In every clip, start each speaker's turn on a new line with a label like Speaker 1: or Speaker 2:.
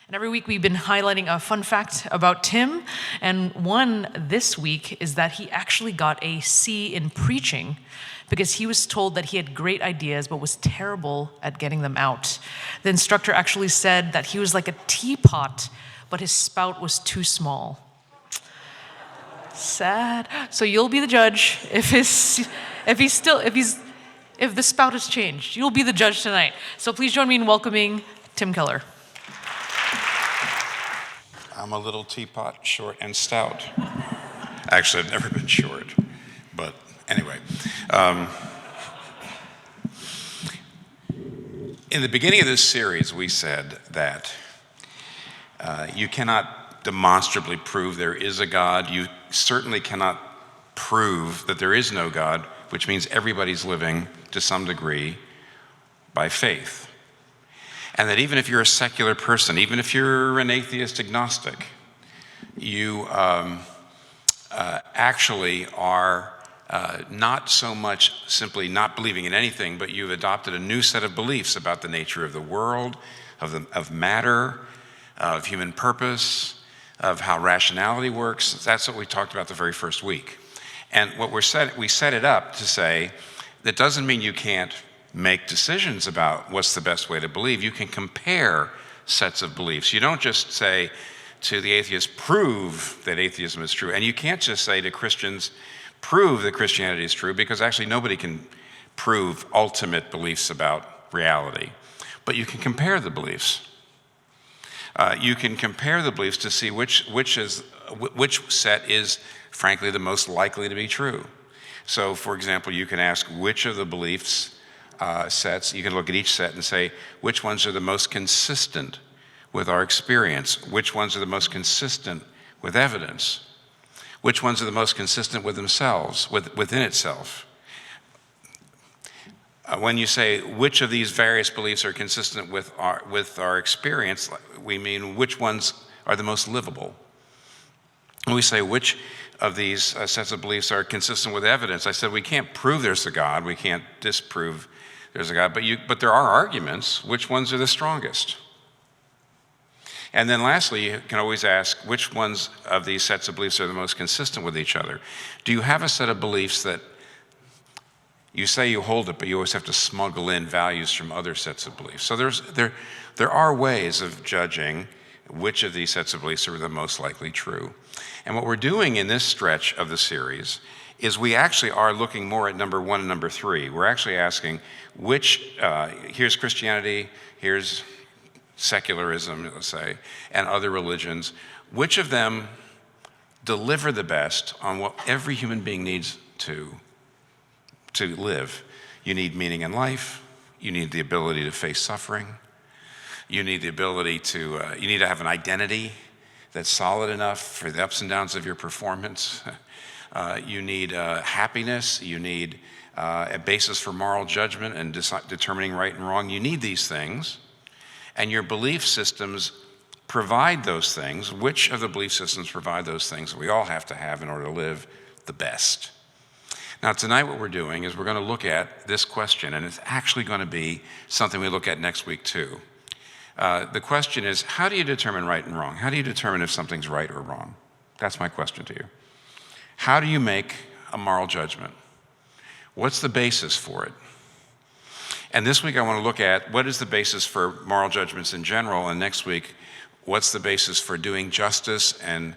Speaker 1: And every week we've been highlighting a fun fact about Tim, and one this week is that he actually got a C in preaching because he was told that he had great ideas but was terrible at getting them out. The instructor actually said that he was like a teapot, but his spout was too small. Sad. So you'll be the judge if the spout has changed. You'll be the judge tonight. So please join me in welcoming Tim Keller.
Speaker 2: I'm a little teapot, short and stout. Actually, I've never been short, but anyway. In the beginning of this series, we said that you cannot demonstrably prove there is a God. You certainly cannot prove that there is no God, which means everybody's living to some degree by faith. And that even if you're a secular person, even if you're an atheist agnostic, you actually are not so much simply not believing in anything, but you've adopted a new set of beliefs about the nature of the world, of matter, of human purpose, of how rationality works. That's what we talked about the very first week. And what we set it up to say, that doesn't mean you can't make decisions about what's the best way to believe. You can compare sets of beliefs. You don't just say to the atheist, prove that atheism is true. And you can't just say to Christians, prove that Christianity is true, because actually nobody can prove ultimate beliefs about reality. But you can compare the beliefs. You can compare the beliefs to see which set is, frankly, the most likely to be true. So, for example, you can ask which of the beliefs sets, you can look at each set and say, which ones are the most consistent with our experience? Which ones are the most consistent with evidence? Which ones are the most consistent with themselves, within itself? When you say which of these various beliefs are consistent with our experience, we mean which ones are the most livable. When we say which of these sets of beliefs are consistent with evidence, I said we can't prove there's a God, we can't disprove there's a God, but there are arguments. Which ones are the strongest? And then lastly, you can always ask which ones of these sets of beliefs are the most consistent with each other. Do you have a set of beliefs that you say you hold it, but you always have to smuggle in values from other sets of beliefs? So there are ways of judging which of these sets of beliefs are the most likely true. And what we're doing in this stretch of the series is we actually are looking more at number 1 and number 3. We're actually asking here's Christianity, here's secularism, let's say, and other religions. Which of them deliver the best on what every human being needs to live? You need meaning in life. You need the ability to face suffering. You need the ability you need to have an identity that's solid enough for the ups and downs of your performance. You need happiness. You need a basis for moral judgment and determining right and wrong. You need these things, and your belief systems provide those things. Which of the belief systems provide those things that we all have to have in order to live the best? Now, tonight what we're doing is we're going to look at this question, and it's actually going to be something we look at next week too. The question is, how do you determine right and wrong? How do you determine if something's right or wrong? That's my question to you. How do you make a moral judgment? What's the basis for it? And this week I want to look at what is the basis for moral judgments in general, and next week, what's the basis for doing justice and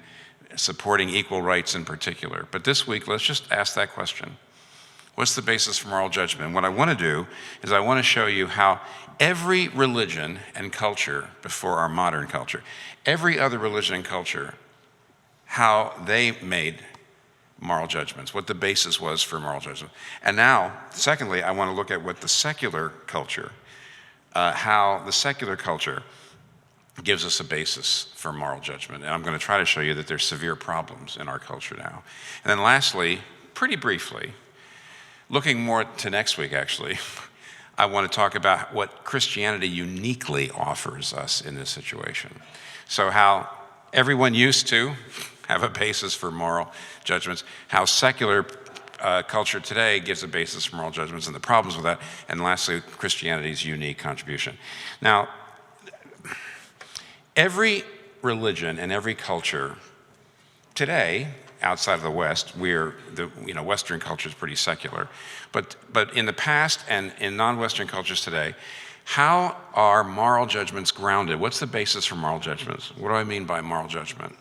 Speaker 2: supporting equal rights in particular. But this week, let's just ask that question. What's the basis for moral judgment? And what I want to do is I want to show you how every religion and culture before our modern culture, every other religion and culture, how they made moral judgments, what the basis was for moral judgment. And now, secondly, I want to look at what the secular culture, how the secular culture gives us a basis for moral judgment. And I'm going to try to show you that there's severe problems in our culture now. And then lastly, pretty briefly, looking more to next week actually, I want to talk about what Christianity uniquely offers us in this situation. So how everyone used to have a basis for moral judgments, how secular culture today gives a basis for moral judgments and the problems with that, and lastly, Christianity's unique contribution. Now, Every religion and every culture today, outside of the West, Western culture is pretty secular, but in the past and in non-Western cultures today, how are moral judgments grounded? What's the basis for moral judgments? What do I mean by moral judgment?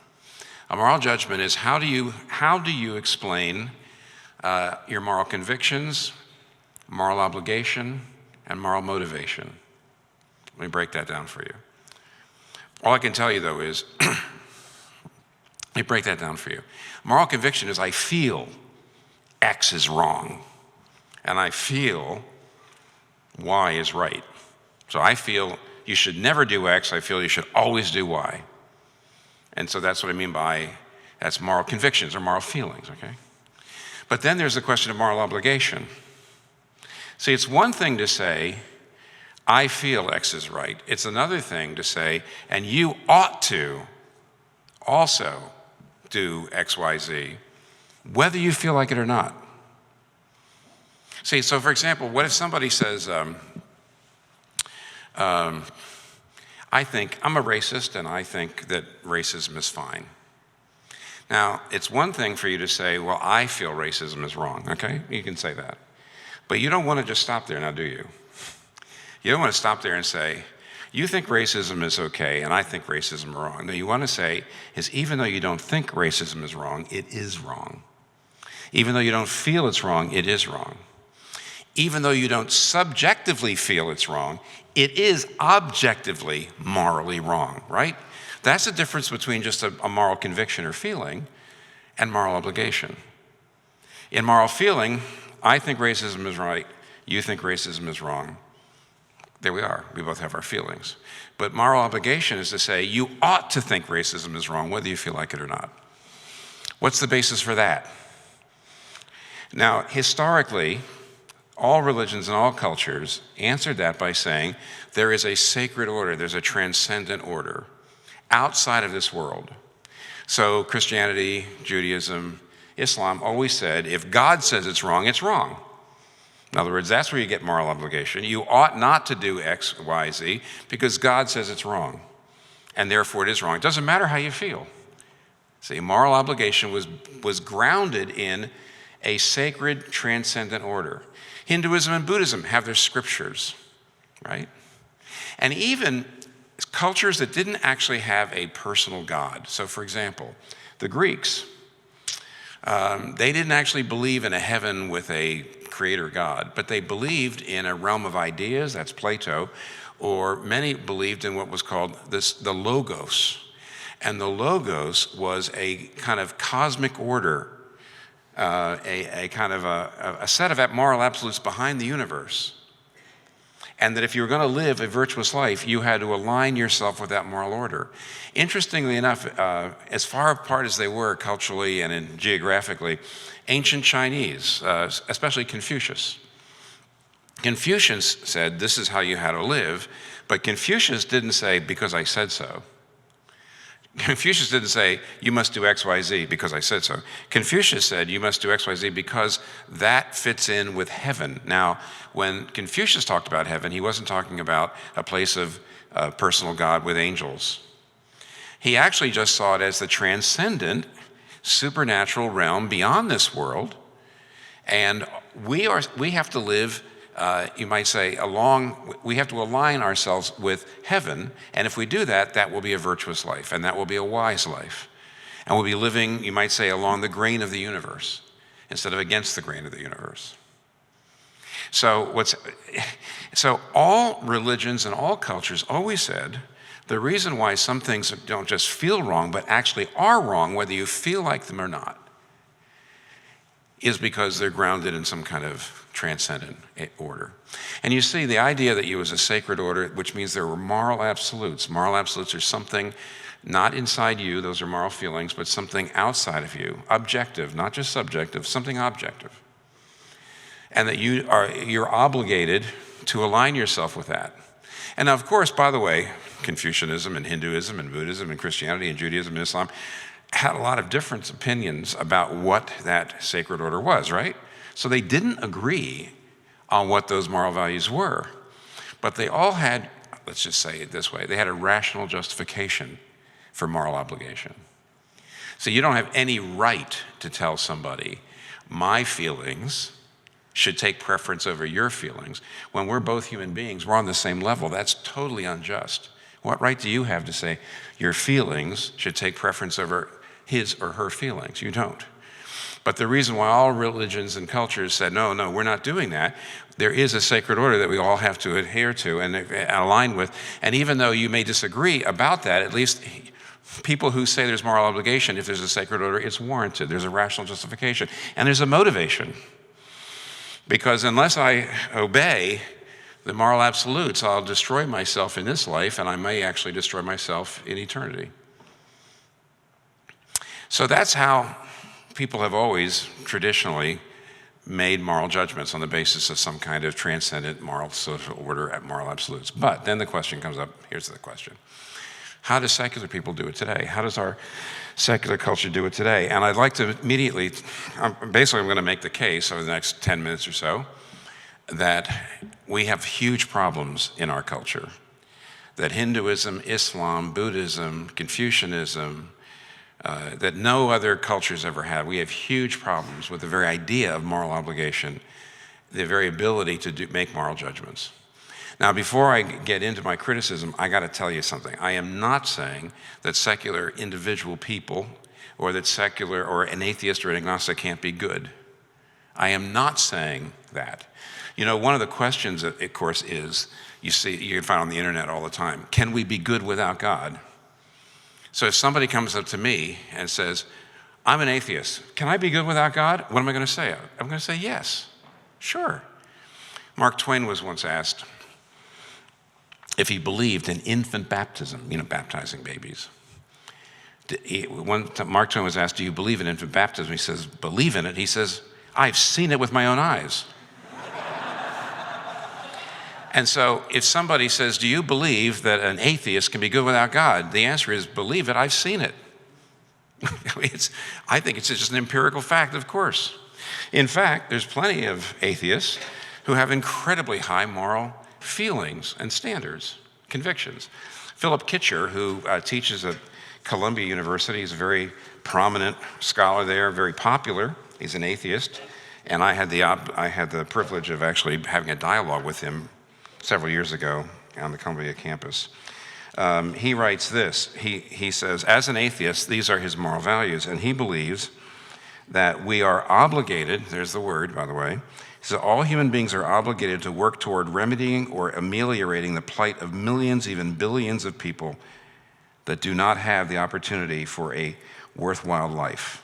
Speaker 2: A moral judgment is how do you explain your moral convictions, moral obligation, and moral motivation? Let me break that down for you. All I can tell you, though, is, let me break that down for you. Moral conviction is I feel X is wrong, and I feel Y is right. So I feel you should never do X, I feel you should always do Y. And so that's what I mean by, that's moral convictions or moral feelings, okay? But then there's the question of moral obligation. See, it's one thing to say, I feel X is right. It's another thing to say, and you ought to also do X, Y, Z, whether you feel like it or not. See, so for example, what if somebody says, I think I'm a racist and I think that racism is fine. Now, it's one thing for you to say, well, I feel racism is wrong, okay? You can say that. But you don't want to just stop there now, do you? You don't want to stop there and say, you think racism is okay and I think racism is wrong. No, you want to say is even though you don't think racism is wrong, it is wrong. Even though you don't feel it's wrong, it is wrong. Even though you don't subjectively feel it's wrong, it is objectively morally wrong, right? That's the difference between just a moral conviction or feeling and moral obligation. In moral feeling, I think racism is right, you think racism is wrong. There we are, we both have our feelings. But moral obligation is to say, you ought to think racism is wrong, whether you feel like it or not. What's the basis for that? Now, historically, all religions and all cultures answered that by saying there is a sacred order, there's a transcendent order outside of this world. So Christianity, Judaism, Islam always said if God says it's wrong, it's wrong. In other words, that's where you get moral obligation. You ought not to do X, Y, Z because God says it's wrong, and therefore it is wrong. It doesn't matter how you feel. See, moral obligation was grounded in a sacred, transcendent order. Hinduism and Buddhism have their scriptures, right? And even cultures that didn't actually have a personal God. So, for example, the Greeks, they didn't actually believe in a heaven with a creator God, but they believed in a realm of ideas, that's Plato, or many believed in what was called the Logos. And the Logos was a kind of cosmic order, a kind of a set of moral absolutes behind the universe. And that if you were going to live a virtuous life, you had to align yourself with that moral order. Interestingly enough, as far apart as they were culturally and geographically, ancient Chinese, especially Confucius. Confucius said this is how you had to live, but Confucius didn't say because I said so. Confucius didn't say, you must do X, Y, Z because I said so. Confucius said, you must do X, Y, Z because that fits in with heaven. Now, when Confucius talked about heaven, he wasn't talking about a place of personal God with angels. He actually just saw it as the transcendent, supernatural realm beyond this world. And we have to live, you might say, we have to align ourselves with heaven. And if we do that, that will be a virtuous life, and that will be a wise life. And we'll be living, you might say, along the grain of the universe instead of against the grain of the universe. So all religions and all cultures always said the reason why some things don't just feel wrong, but actually are wrong, whether you feel like them or not, is because they're grounded in some kind of transcendent order. And you see, the idea that you was a sacred order, which means there were moral absolutes. Moral absolutes are something not inside you, those are moral feelings, but something outside of you, objective, not just subjective, something objective. And that you're obligated to align yourself with that. And of course, by the way, Confucianism and Hinduism and Buddhism and Christianity and Judaism and Islam had a lot of different opinions about what that sacred order was, right? So they didn't agree on what those moral values were, but they all had let's just say it this way, they had a rational justification for moral obligation. So you don't have any right to tell somebody, my feelings should take preference over your feelings. When we're both human beings, we're on the same level. That's totally unjust. What right do you have to say your feelings should take preference over his or her feelings? You don't. But the reason why all religions and cultures said, no, we're not doing that, there is a sacred order that we all have to adhere to and align with. And even though you may disagree about that, at least people who say there's moral obligation, if there's a sacred order, it's warranted. There's a rational justification. And there's a motivation. Because unless I obey the moral absolutes, I'll destroy myself in this life, and I may actually destroy myself in eternity. So that's how people have always traditionally made moral judgments, on the basis of some kind of transcendent moral social order at moral absolutes. But then the question comes up, here's the question. How do secular people do it today? How does our secular culture do it today? And I'd like to immediately, I'm going to make the case over the next 10 minutes or so that we have huge problems in our culture. That Hinduism, Islam, Buddhism, Confucianism, that no other cultures ever had. We have huge problems with the very idea of moral obligation, the very ability to make moral judgments. Now, before I get into my criticism, I got to tell you something. I am not saying that secular individual people, or that secular or an atheist or an agnostic can't be good. I am not saying that. You know, one of the questions, of course, is, you can find on the internet all the time, can we be good without God? So if somebody comes up to me and says, I'm an atheist, can I be good without God? What am I going to say? I'm going to say yes, sure. Mark Twain was once asked if he believed in infant baptism, baptizing babies. Mark Twain was asked, do you believe in infant baptism? He says, believe in it. He says, I've seen it with my own eyes. And so if somebody says, do you believe that an atheist can be good without God? The answer is, believe it, I've seen it. I think it's just an empirical fact, of course. In fact, there's plenty of atheists who have incredibly high moral feelings and standards, convictions. Philip Kitcher, who teaches at Columbia University, is a very prominent scholar there, very popular. He's an atheist. And I had the privilege of actually having a dialogue with him several years ago on the Columbia campus. He writes this. He says, as an atheist, these are his moral values, and he believes that we are obligated, there's the word, by the way, he says, all human beings are obligated to work toward remedying or ameliorating the plight of millions, even billions of people that do not have the opportunity for a worthwhile life.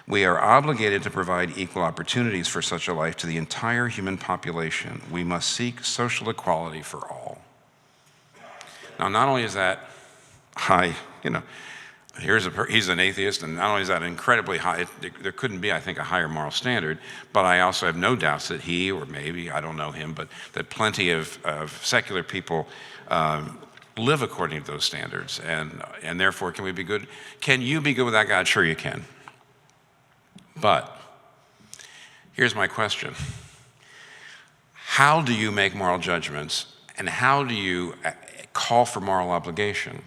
Speaker 2: We are obligated to provide equal opportunities for such a life to the entire human population. We must seek social equality for all. Now, not only is that high, he's an atheist, and not only is that incredibly high, there couldn't be, I think, a higher moral standard, but I also have no doubts that he, or maybe, I don't know him, but that plenty of secular people live according to those standards, and therefore, can we be good? Can you be good without God? Sure you can. But here's my question. How do you make moral judgments, and how do you call for moral obligation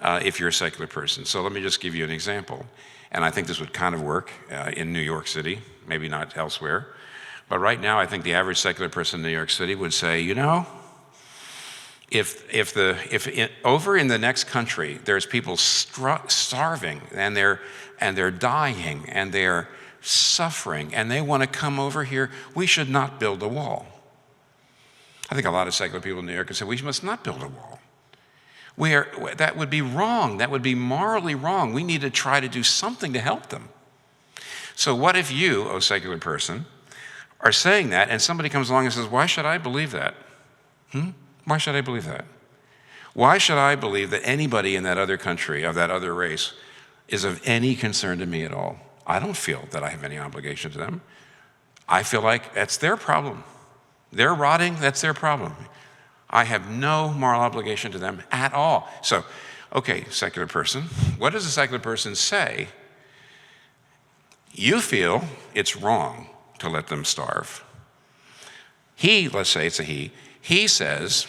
Speaker 2: if you're a secular person? So let me just give you an example. And I think this would kind of work in New York City, maybe not elsewhere. But right now, I think the average secular person in New York City would say, if over in the next country there's people starving and they're dying and they're suffering and they want to come over here, we should not build a wall. I think a lot of secular people in New York would say we must not build a wall. That would be wrong. That would be morally wrong. We need to try to do something to help them. So what if you, oh secular person, are saying that and somebody comes along and says, why should I believe that? Why should I believe that? Why should I believe that anybody in that other country, of that other race, is of any concern to me at all? I don't feel that I have any obligation to them. I feel like that's their problem. They're rotting, that's their problem. I have no moral obligation to them at all. So, okay, secular person, what does a secular person say? You feel it's wrong to let them starve. He, let's say it's a he says,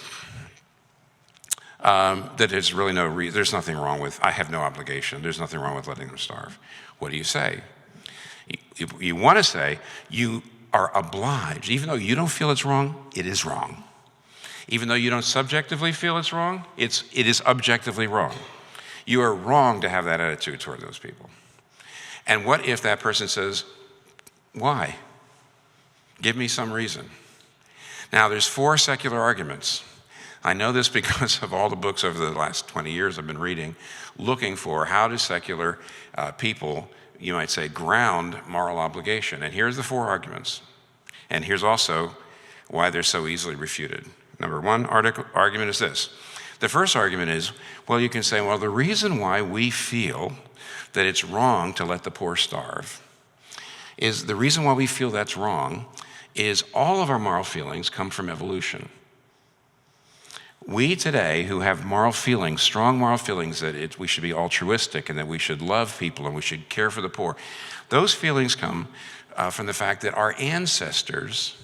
Speaker 2: that there's really there's nothing wrong with, I have no obligation, there's nothing wrong with letting them starve. What do you say? You want to say, you are obliged, even though you don't feel it's wrong, it is wrong. Even though you don't subjectively feel it's wrong, it is objectively wrong. You are wrong to have that attitude toward those people. And what if that person says, why? Give me some reason. Now, there's 4 secular arguments. I know this because of all the books over the last 20 years I've been reading, looking for how do secular people, you might say, ground moral obligation. And here's the 4 arguments. And here's also why they're so easily refuted. Number 1 argument is this. The first argument is, well, you can say, well, the reason why we feel that it's wrong to let the poor starve is the reason why we feel that's wrong is all of our moral feelings come from evolution. We today who have moral feelings, strong moral feelings that we should be altruistic and that we should love people and we should care for the poor, those feelings come from the fact that our ancestors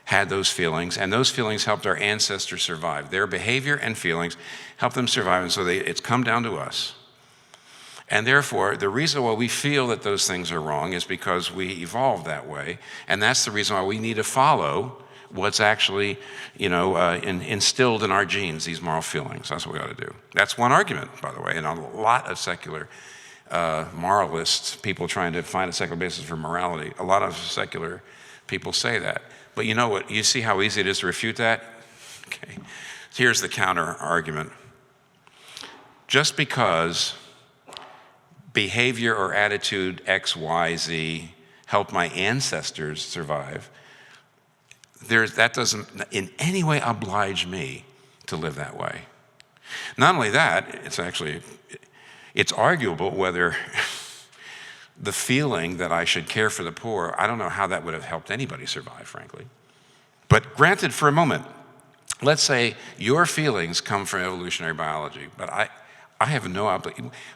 Speaker 2: had those feelings, and those feelings helped our ancestors survive. Their behavior and feelings helped them survive, and so it's come down to us. And therefore, the reason why we feel that those things are wrong is because we evolved that way, and that's the reason why we need to follow what's actually, instilled in our genes, these moral feelings. That's what we ought to do. That's one argument, by the way, and a lot of secular moralists, people trying to find a secular basis for morality, a lot of secular people say that. But you know what? You see how easy it is to refute that? Okay. Here's the counter argument. Just because behavior or attitude X, Y, Z helped my ancestors survive, that doesn't in any way oblige me to live that way. Not only that, it's arguable whether the feeling that I should care for the poor, I don't know how that would have helped anybody survive, frankly. But granted for a moment, let's say your feelings come from evolutionary biology, but I have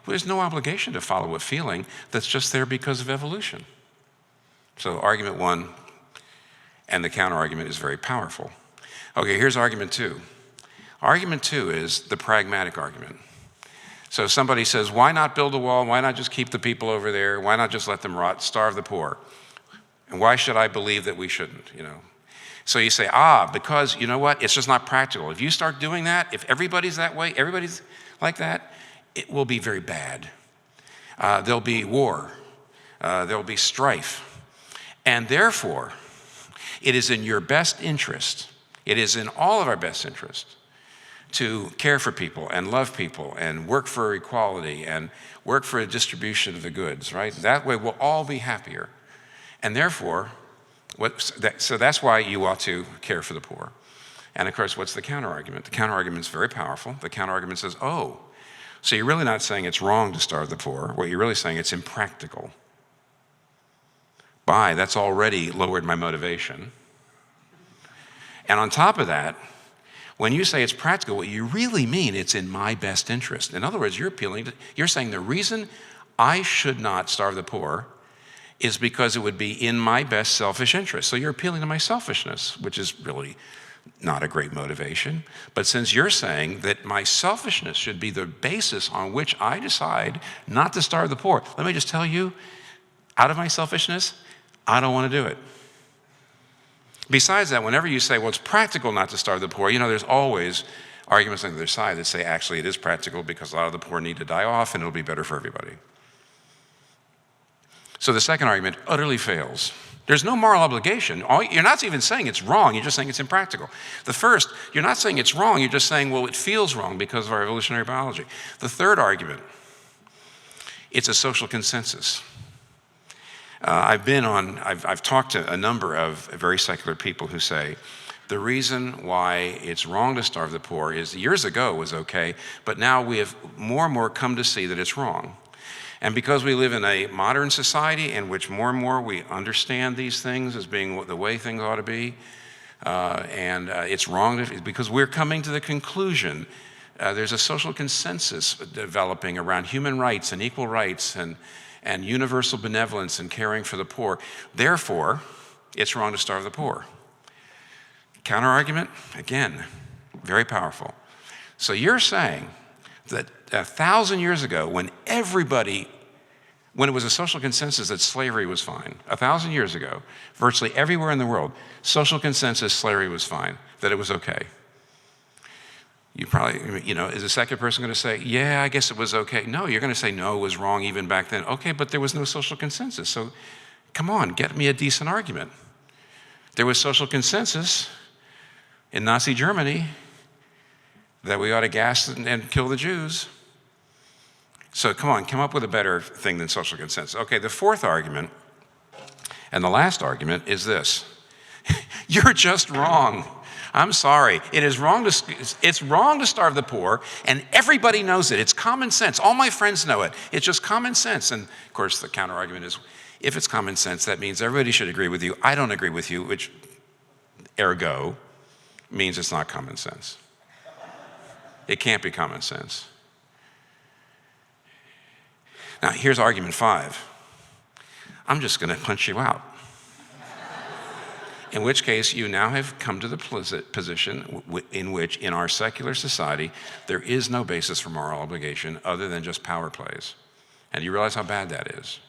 Speaker 2: there's no obligation to follow a feeling that's just there because of evolution. So argument 1 and the counter argument is very powerful. Okay, here's argument 2. Argument 2 is the pragmatic argument. So somebody says, why not build a wall? Why not just keep the people over there? Why not just let them rot, starve the poor? And why should I believe that we shouldn't, So you say, because you know what? It's just not practical. If you start doing that, if everybody's that way, everybody's like that, it will be very bad. There'll be war. There'll be strife. And therefore, it is in your best interest, it is in all of our best interest, to care for people and love people and work for equality and work for a distribution of the goods, right? That way we'll all be happier. And therefore, so that's why you ought to care for the poor. And of course, what's the counter-argument? The counter-argument is very powerful. The counter-argument says, so you're really not saying it's wrong to starve the poor. What you're really saying, it's impractical. That's already lowered my motivation. And on top of that, when you say it's practical, what you really mean, it's in my best interest. In other words, you're saying the reason I should not starve the poor is because it would be in my best selfish interest. So you're appealing to my selfishness, which is really not a great motivation. But since you're saying that my selfishness should be the basis on which I decide not to starve the poor, let me just tell you, out of my selfishness, I don't want to do it. Besides that, whenever you say, well, it's practical not to starve the poor, there's always arguments on the other side that say, actually, it is practical because a lot of the poor need to die off and it'll be better for everybody. So the second argument utterly fails. There's no moral obligation. You're not even saying it's wrong, you're just saying it's impractical. The first, you're not saying it's wrong, you're just saying, well, it feels wrong because of our evolutionary biology. The third argument, it's a social consensus. I've talked to a number of very secular people who say the reason why it's wrong to starve the poor is years ago it was okay, but now we have more and more come to see that it's wrong. And because we live in a modern society in which more and more we understand these things as being the way things ought to be, it's wrong because we're coming to the conclusion there's a social consensus developing around human rights and equal rights and universal benevolence and caring for the poor. Therefore, it's wrong to starve the poor. Counter-argument, again, very powerful. So you're saying that 1,000 years ago, when it was a social consensus that slavery was fine, 1,000 years ago, virtually everywhere in the world, social consensus slavery was fine, that it was okay. You probably, is a second person going to say, yeah, I guess it was okay? No, you're going to say, no, it was wrong even back then. Okay, but there was no social consensus. So come on, get me a decent argument. There was social consensus in Nazi Germany that we ought to gas and kill the Jews. So come on, come up with a better thing than social consensus. Okay, the fourth argument, and the last argument, is this. You're just wrong. I'm sorry. It's wrong to starve the poor, and everybody knows it. It's common sense. All my friends know it. It's just common sense. And of course, the counter argument is, if it's common sense, that means everybody should agree with you. I don't agree with you, which ergo means it's not common sense. It can't be common sense. Now, here's argument 5. I'm just going to punch you out. In which case, you now have come to the position in which, in our secular society, there is no basis for moral obligation other than just power plays. And you realize how bad that is.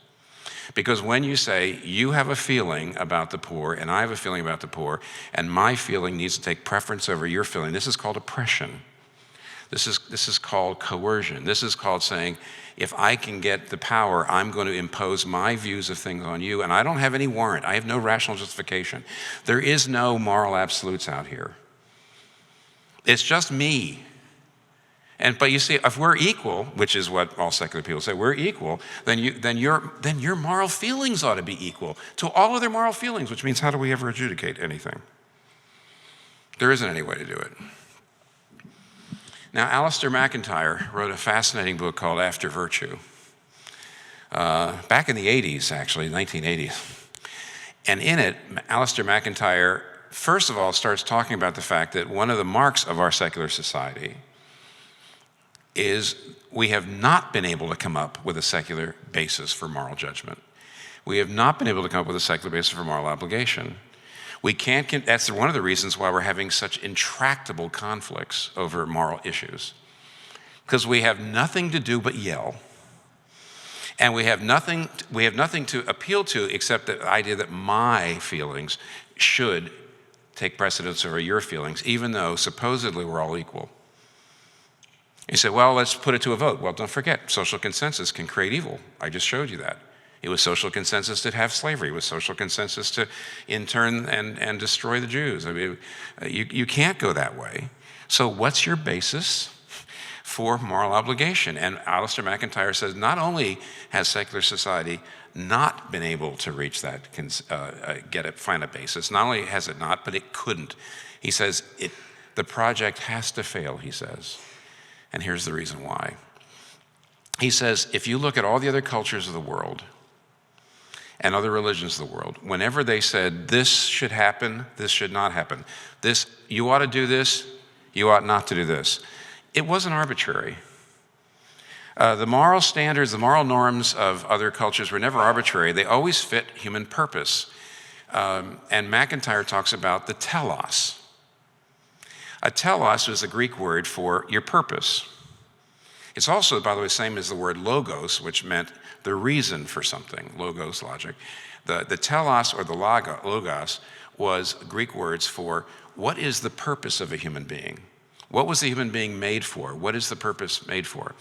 Speaker 2: Because when you say, you have a feeling about the poor, and I have a feeling about the poor, and my feeling needs to take preference over your feeling, this is called oppression. This is called coercion. This is called saying, if I can get the power, I'm going to impose my views of things on you, and I don't have any warrant. I have no rational justification. There is no moral absolutes out here. It's just me. But you see, if we're equal, which is what all secular people say, we're equal, then your moral feelings ought to be equal to all other moral feelings, which means how do we ever adjudicate anything? There isn't any way to do it. Now, Alistair McIntyre wrote a fascinating book called After Virtue, back in the 80s, actually, 1980s. And in it, Alistair McIntyre, first of all, starts talking about the fact that one of the marks of our secular society is we have not been able to come up with a secular basis for moral judgment. We have not been able to come up with a secular basis for moral obligation. That's one of the reasons why we're having such intractable conflicts over moral issues. Because we have nothing to do but yell. And we have nothing to appeal to except the idea that my feelings should take precedence over your feelings, even though supposedly we're all equal. You say, well, let's put it to a vote. Well, don't forget, social consensus can create evil. I just showed you that. It was social consensus to have slavery. It was social consensus to intern and destroy the Jews. I mean, you can't go that way. So what's your basis for moral obligation? And Alistair McIntyre says not only has secular society not been able to reach that, find a basis, not only has it not, but it couldn't. He says the project has to fail, he says. And here's the reason why. He says, if you look at all the other cultures of the world, and other religions of the world, whenever they said, this should happen, this should not happen, this, you ought to do this, you ought not to do this, it wasn't arbitrary. The moral standards, the moral norms of other cultures were never arbitrary. They always fit human purpose. And McIntyre talks about the telos. A telos is a Greek word for your purpose. It's also, by the way, same as the word logos, which meant the reason for something, logos, logic. The telos or the logos was Greek words for what is the purpose of a human being? What was the human being made for? What is the purpose made for?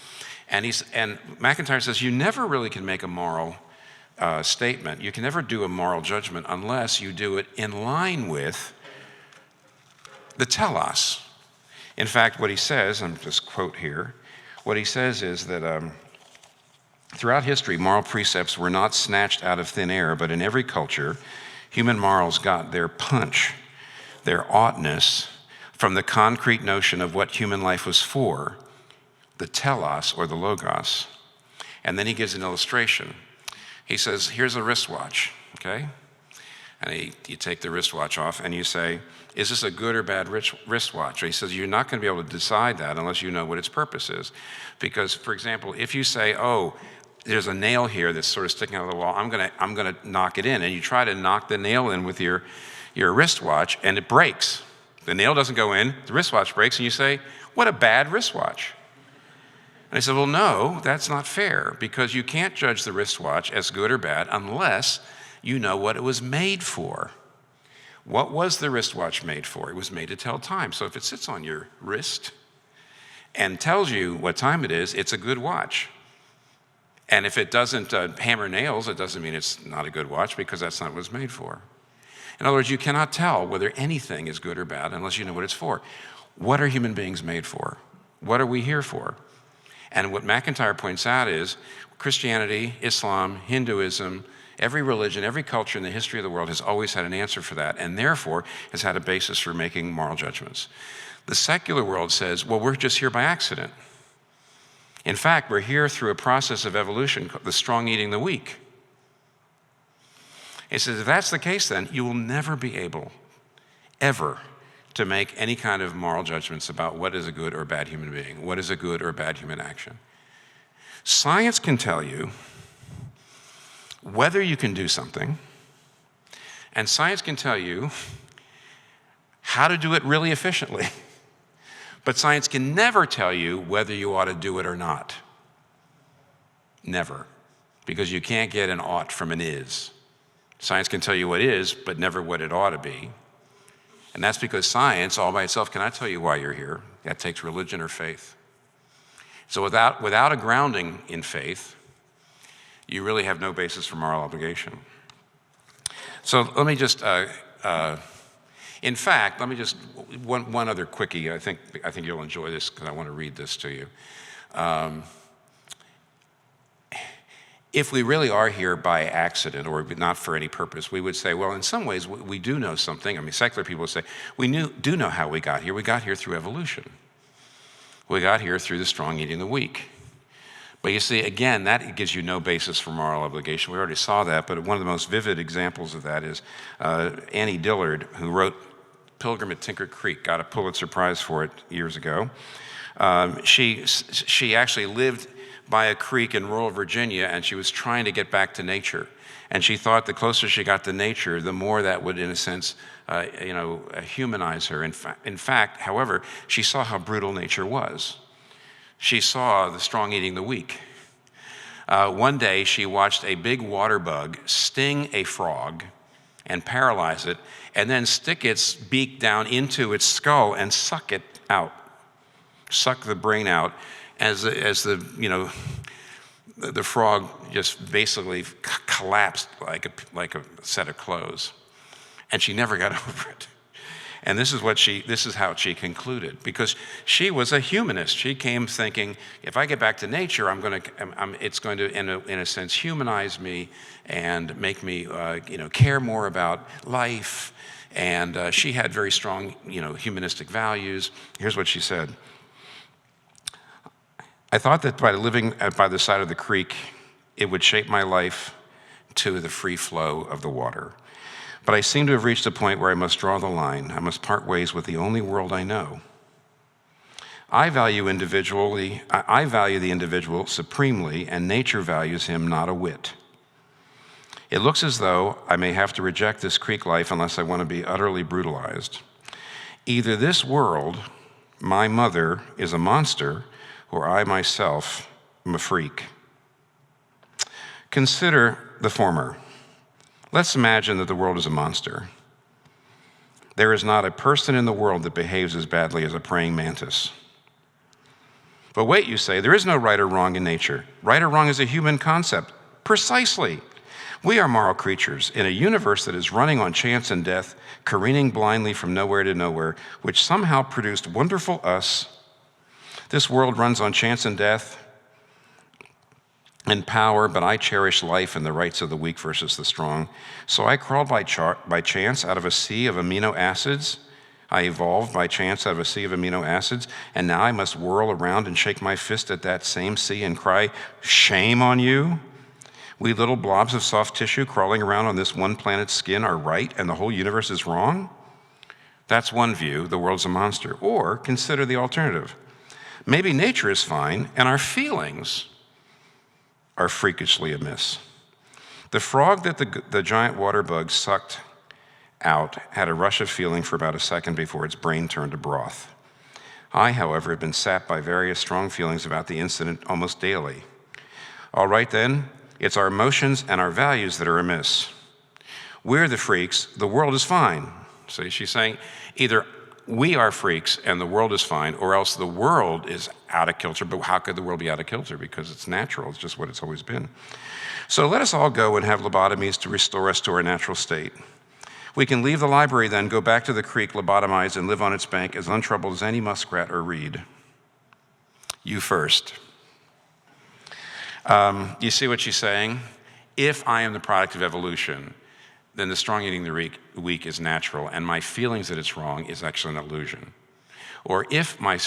Speaker 2: And McIntyre says you never really can make a moral statement. You can never do a moral judgment unless you do it in line with the telos. In fact, what he says, I'm just quote here, what he says is that throughout history, moral precepts were not snatched out of thin air, but in every culture, human morals got their punch, their oughtness, from the concrete notion of what human life was for, the telos or the logos. And then he gives an illustration. He says, here's a wristwatch, okay? And you take the wristwatch off and you say, is this a good or bad wristwatch? And he says, you're not going to be able to decide that unless you know what its purpose is. Because, for example, if you say, oh, there's a nail here that's sort of sticking out of the wall, I'm going to knock it in. And you try to knock the nail in with your wristwatch and it breaks. The nail doesn't go in, the wristwatch breaks, and you say, what a bad wristwatch. And I said, well, no, that's not fair, because you can't judge the wristwatch as good or bad unless you know what it was made for. What was the wristwatch made for? It was made to tell time. So if it sits on your wrist and tells you what time it is, it's a good watch. And if it doesn't hammer nails, it doesn't mean it's not a good watch, because that's not what it's made for. In other words, you cannot tell whether anything is good or bad unless you know what it's for. What are human beings made for? What are we here for? And what McIntyre points out is Christianity, Islam, Hinduism, every religion, every culture in the history of the world has always had an answer for that, and therefore has had a basis for making moral judgments. The secular world says, well, we're just here by accident. In fact, we're here through a process of evolution, the strong eating the weak. It says, if that's the case, then you will never be able, ever, to make any kind of moral judgments about what is a good or bad human being, what is a good or bad human action. Science can tell you whether you can do something, and science can tell you how to do it really efficiently. But science can never tell you whether you ought to do it or not. Never. Because you can't get an ought from an is. Science can tell you what is, but never what it ought to be. And that's because science, all by itself, cannot tell you why you're here. That takes religion or faith. So without a grounding in faith, you really have no basis for moral obligation. So let me just, in fact, let me just, one other quickie. I think you'll enjoy this because I want to read this to you. If we really are here by accident or not for any purpose, we would say, well, in some ways, we do know something. I mean, secular people would say, we do know how we got here. We got here through evolution. We got here through the strong eating the weak. But you see, again, that gives you no basis for moral obligation. We already saw that, but one of the most vivid examples of that is Annie Dillard, who wrote Pilgrim at Tinker Creek, got a Pulitzer Prize for it years ago. She actually lived by a creek in rural Virginia, and she was trying to get back to nature. And she thought the closer she got to nature, the more that would, in a sense, humanize her. In fact, however, she saw how brutal nature was. She saw the strong eating the weak. One day, she watched a big water bug sting a frog and paralyze it, and then stick its beak down into its skull and suck it out, suck the brain out, as the frog just basically collapsed like a set of clothes, and she never got over it. And this is how she concluded, because she was a humanist. She came thinking, if I get back to nature, it's going to, in a sense, humanize me and make me, care more about life. And she had very strong, humanistic values. Here's what she said. I thought that by living by the side of the creek, it would shape my life to the free flow of the water. But I seem to have reached a point where I must draw the line. I must part ways with the only world I know. I value the individual supremely, and nature values him not a whit. It looks as though I may have to reject this creek life unless I want to be utterly brutalized. Either this world, my mother, is a monster, or I myself am a freak. Consider the former. Let's imagine that the world is a monster. There is not a person in the world that behaves as badly as a praying mantis. But wait, you say, there is no right or wrong in nature. Right or wrong is a human concept. Precisely. We are moral creatures in a universe that is running on chance and death, careening blindly from nowhere to nowhere, which somehow produced wonderful us. This world runs on chance and death and power, but I cherish life and the rights of the weak versus the strong. So I crawled by chance out of a sea of amino acids. I evolved by chance out of a sea of amino acids, and now I must whirl around and shake my fist at that same sea and cry, shame on you. We little blobs of soft tissue crawling around on this one planet's skin are right, and the whole universe is wrong? That's one view, the world's a monster. Or consider the alternative. Maybe nature is fine, and our feelings are freakishly amiss. The frog that the giant water bug sucked out had a rush of feeling for about a second before its brain turned to broth. I, however, had been sapped by various strong feelings about the incident almost daily. All right then, it's our emotions and our values that are amiss. We're the freaks, the world is fine. See, she's saying either we are freaks and the world is fine, or else the world is out of kilter. But how could the world be out of kilter? Because it's natural, it's just what it's always been. So let us all go and have lobotomies to restore us to our natural state. We can leave the library then, go back to the creek, lobotomize, and live on its bank as untroubled as any muskrat or reed. You first. You see what she's saying? If I am the product of evolution, then the strong eating the weak is natural, and my feelings that it's wrong is actually an illusion. Or if my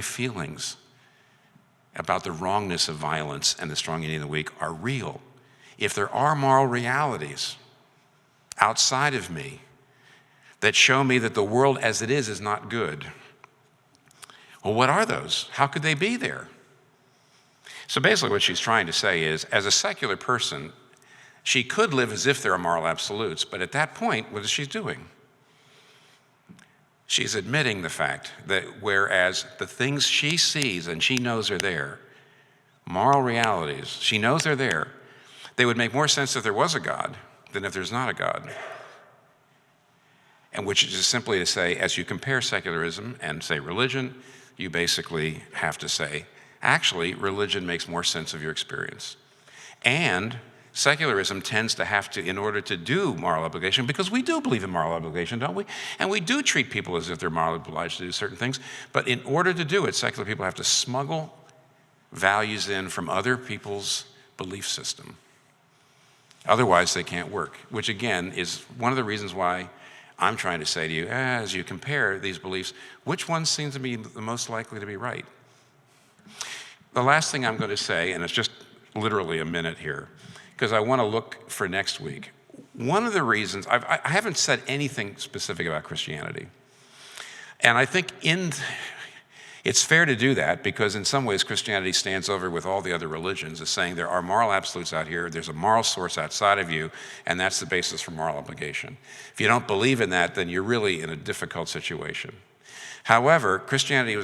Speaker 2: feelings about the wrongness of violence and the strong eating the weak are real, if there are moral realities outside of me that show me that the world as it is not good, well, what are those? How could they be there? So basically what she's trying to say is, as a secular person, she could live as if there are moral absolutes, but at that point, what is she doing? She's admitting the fact that whereas the things she sees and she knows are there, moral realities, she knows they're there, they would make more sense if there was a God than if there's not a God. And which is just simply to say, as you compare secularism and, say, religion, you basically have to say, actually, religion makes more sense of your experience. And secularism tends to have to, in order to do moral obligation, because we do believe in moral obligation, don't we? And we do treat people as if they're morally obliged to do certain things. But in order to do it, secular people have to smuggle values in from other people's belief system. Otherwise, they can't work, which again is one of the reasons why I'm trying to say to you, as you compare these beliefs, which ones seem to be the most likely to be right? The last thing I'm going to say, and it's just literally a minute here, because I want to look for next week. One of the reasons, I haven't said anything specific about Christianity. And I think it's fair to do that because in some ways Christianity stands over with all the other religions as saying there are moral absolutes out here, there's a moral source outside of you, and that's the basis for moral obligation. If you don't believe in that, then you're really in a difficult situation. However, Christianity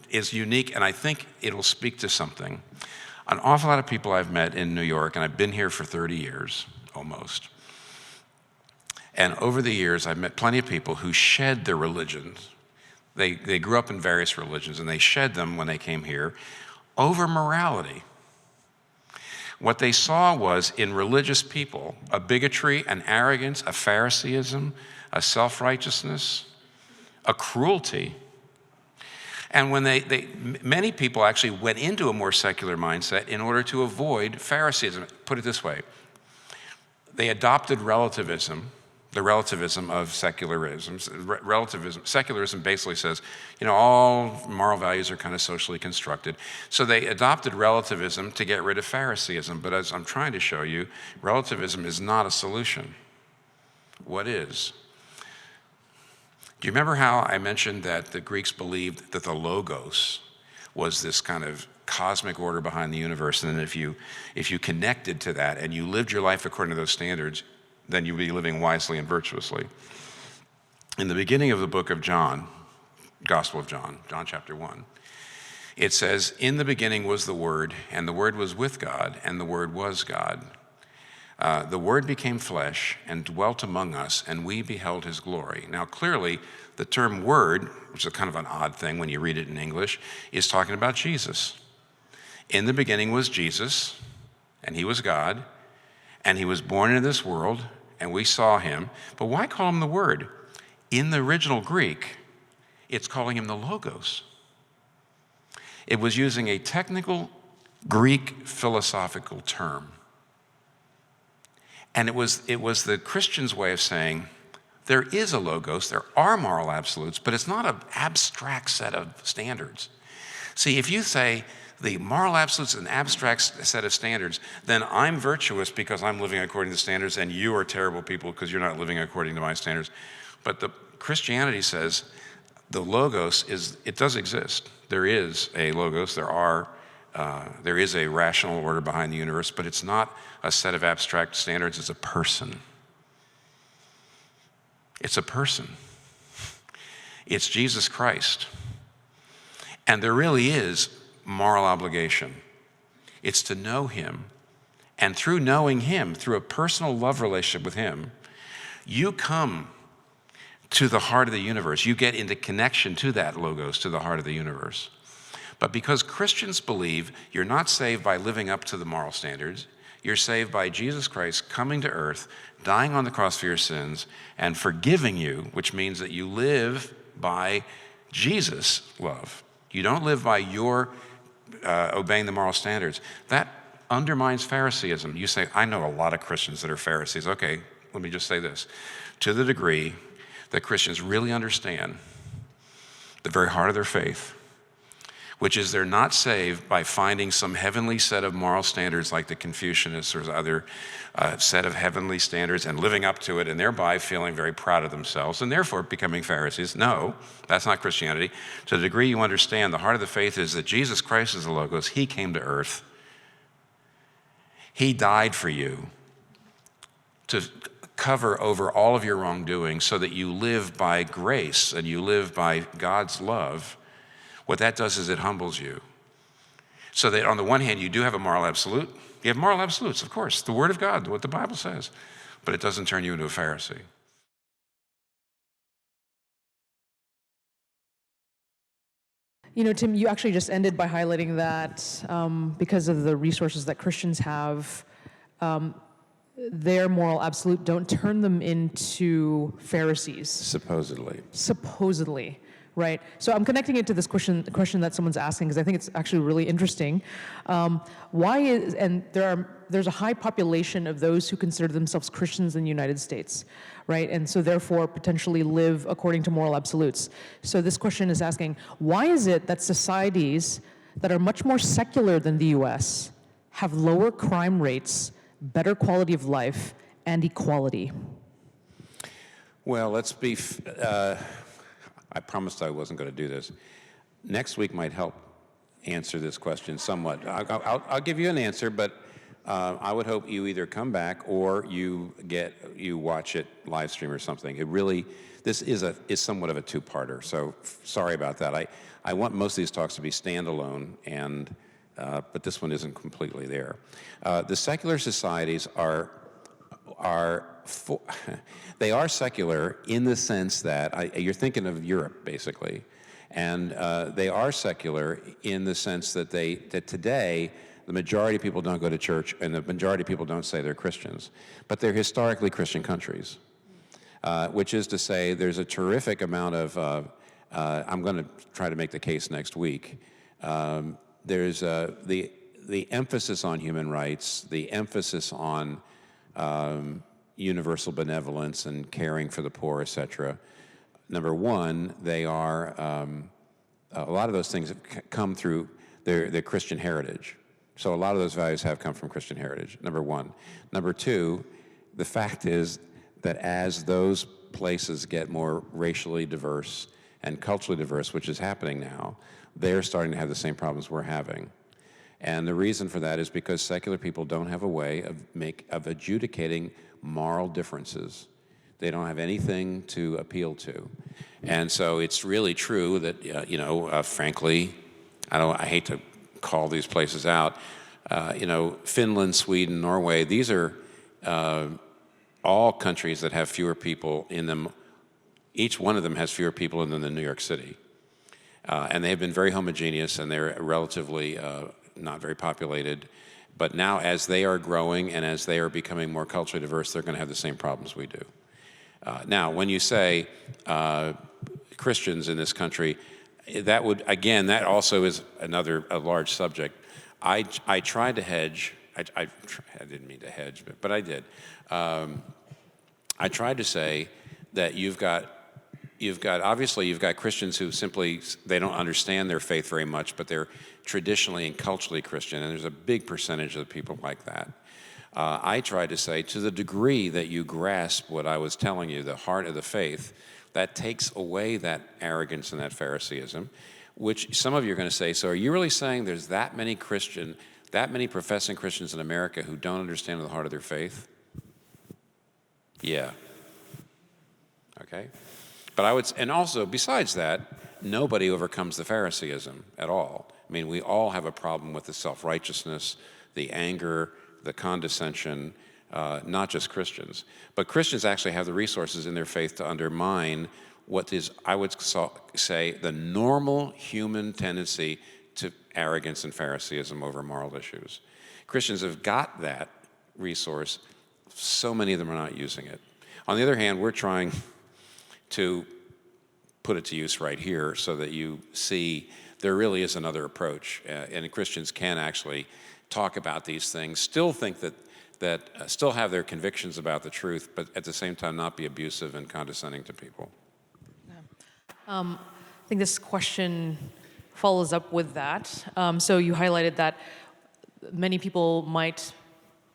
Speaker 2: is unique, and I think it'll speak to something. An awful lot of people I've met in New York, and I've been here for 30 years, almost. And over the years, I've met plenty of people who shed their religions. They grew up in various religions, and they shed them when they came here over morality. What they saw was in religious people a bigotry, an arrogance, a Phariseeism, a self-righteousness, a cruelty. And when many people actually went into a more secular mindset in order to avoid Phariseeism. Put it this way, they adopted relativism, the relativism of secularism. Secularism basically says, all moral values are kind of socially constructed. So they adopted relativism to get rid of Phariseeism. But as I'm trying to show you, relativism is not a solution. What is? Do you remember how I mentioned that the Greeks believed that the Logos was this kind of cosmic order behind the universe, and if you connected to that and you lived your life according to those standards, then you'd be living wisely and virtuously? In the beginning of the book of John, Gospel of John, John chapter 1, it says, "In the beginning was the Word, and the Word was with God, and the Word was God. The Word became flesh and dwelt among us, and we beheld his glory." Now, clearly, the term word, which is kind of an odd thing when you read it in English, is talking about Jesus. In the beginning was Jesus, and he was God, and he was born into this world, and we saw him. But why call him the Word? In the original Greek, it's calling him the Logos. It was using a technical Greek philosophical term. And it was the Christian's way of saying, there is a Logos, there are moral absolutes, but it's not an abstract set of standards. See, if you say the moral absolutes is an abstract set of standards, then I'm virtuous because I'm living according to the standards, and you are terrible people because you're not living according to my standards. But the Christianity says the Logos it does exist. There is a Logos, there are there is a rational order behind the universe, but it's not a set of abstract standards, it's a person. It's a person. It's Jesus Christ. And there really is moral obligation. It's to know him. And through knowing him, through a personal love relationship with him, you come to the heart of the universe. You get into connection to that logos, to the heart of the universe. But because Christians believe you're not saved by living up to the moral standards, you're saved by Jesus Christ coming to earth, dying on the cross for your sins, and forgiving you, which means that you live by Jesus' love. You don't live by your obeying the moral standards. That undermines Phariseeism. You say, I know a lot of Christians that are Pharisees. Okay, let me just say this. To the degree that Christians really understand the very heart of their faith, which is they're not saved by finding some heavenly set of moral standards like the Confucianists or other set of heavenly standards and living up to it and thereby feeling very proud of themselves and therefore becoming Pharisees. No, that's not Christianity. To the degree you understand, the heart of the faith is that Jesus Christ is the Logos. He came to earth. He died for you to cover over all of your wrongdoing so that you live by grace and you live by God's love. What that does is it humbles you. So that on the one hand, you do have a moral absolute. You have moral absolutes, of course, the Word of God, what the Bible says. But it doesn't turn you into a Pharisee.
Speaker 1: You know, Tim, you actually just ended by highlighting that because of the resources that Christians have, their moral absolute don't turn them into Pharisees. Supposedly, right? So I'm connecting it to this question that someone's asking because I think it's actually really interesting. There's a high population of those who consider themselves Christians in the United States, right? And so therefore potentially live according to moral absolutes. So this question is asking, why is it that societies that are much more secular than the US have lower crime rates, better quality of life, and equality?
Speaker 2: Well, I promised I wasn't going to do this. Next week might help answer this question somewhat. I'll give you an answer, but I would hope you either come back or you watch it live stream or something. This is somewhat of a two-parter. So sorry about that. I want most of these talks to be standalone, but this one isn't completely there. The secular societies they are secular in the sense that you're thinking of Europe, basically, and they are secular in the sense that that today the majority of people don't go to church and the majority of people don't say they're Christians, but they're historically Christian countries, which is to say there's a terrific amount of, I'm going to try to make the case next week, there's the emphasis on human rights, the emphasis on universal benevolence and caring for the poor, etc. Number one, they are, a lot of those things have come through their Christian heritage. So a lot of those values have come from Christian heritage, number one. Number two, the fact is that as those places get more racially diverse and culturally diverse, which is happening now, they're starting to have the same problems we're having. And the reason for that is because secular people don't have a way of adjudicating moral differences. They don't have anything to appeal to. And so it's really true that, frankly, I hate to call these places out, Finland, Sweden, Norway, these are all countries that have fewer people in them. Each one of them has fewer people in them than New York City. And they have been very homogeneous, and they're relatively not very populated. But now, as they are growing and as they are becoming more culturally diverse, they're going to have the same problems we do. Now, when you say Christians in this country, that also is a large subject. I tried to hedge. I didn't mean to hedge, but I did. I tried to say that you've got Christians who simply, they don't understand their faith very much, but they're traditionally and culturally Christian, and there's a big percentage of the people like that. I tried to say, to the degree that you grasp what I was telling you, the heart of the faith, that takes away that arrogance and that Phariseeism.
Speaker 3: which some of you are going to say, so are you really saying there's that many professing Christians in America who don't understand the heart of their faith? Yeah. Okay? But and also, besides that, nobody overcomes the Phariseeism at all. I mean, we all have a problem with the self-righteousness, the anger, the condescension, not just Christians. But Christians actually have the resources in their faith to undermine what is, I would say, the normal human tendency to arrogance and Phariseeism over moral issues. Christians have got that resource. So many of them are not using it. On the other hand, we're trying to put it to use right here so that you see there really is another approach, and Christians can actually talk about these things, still think that still have their convictions about the truth, but at the same time not be abusive and condescending to people.
Speaker 1: I think this question follows up with that. So you highlighted that many people might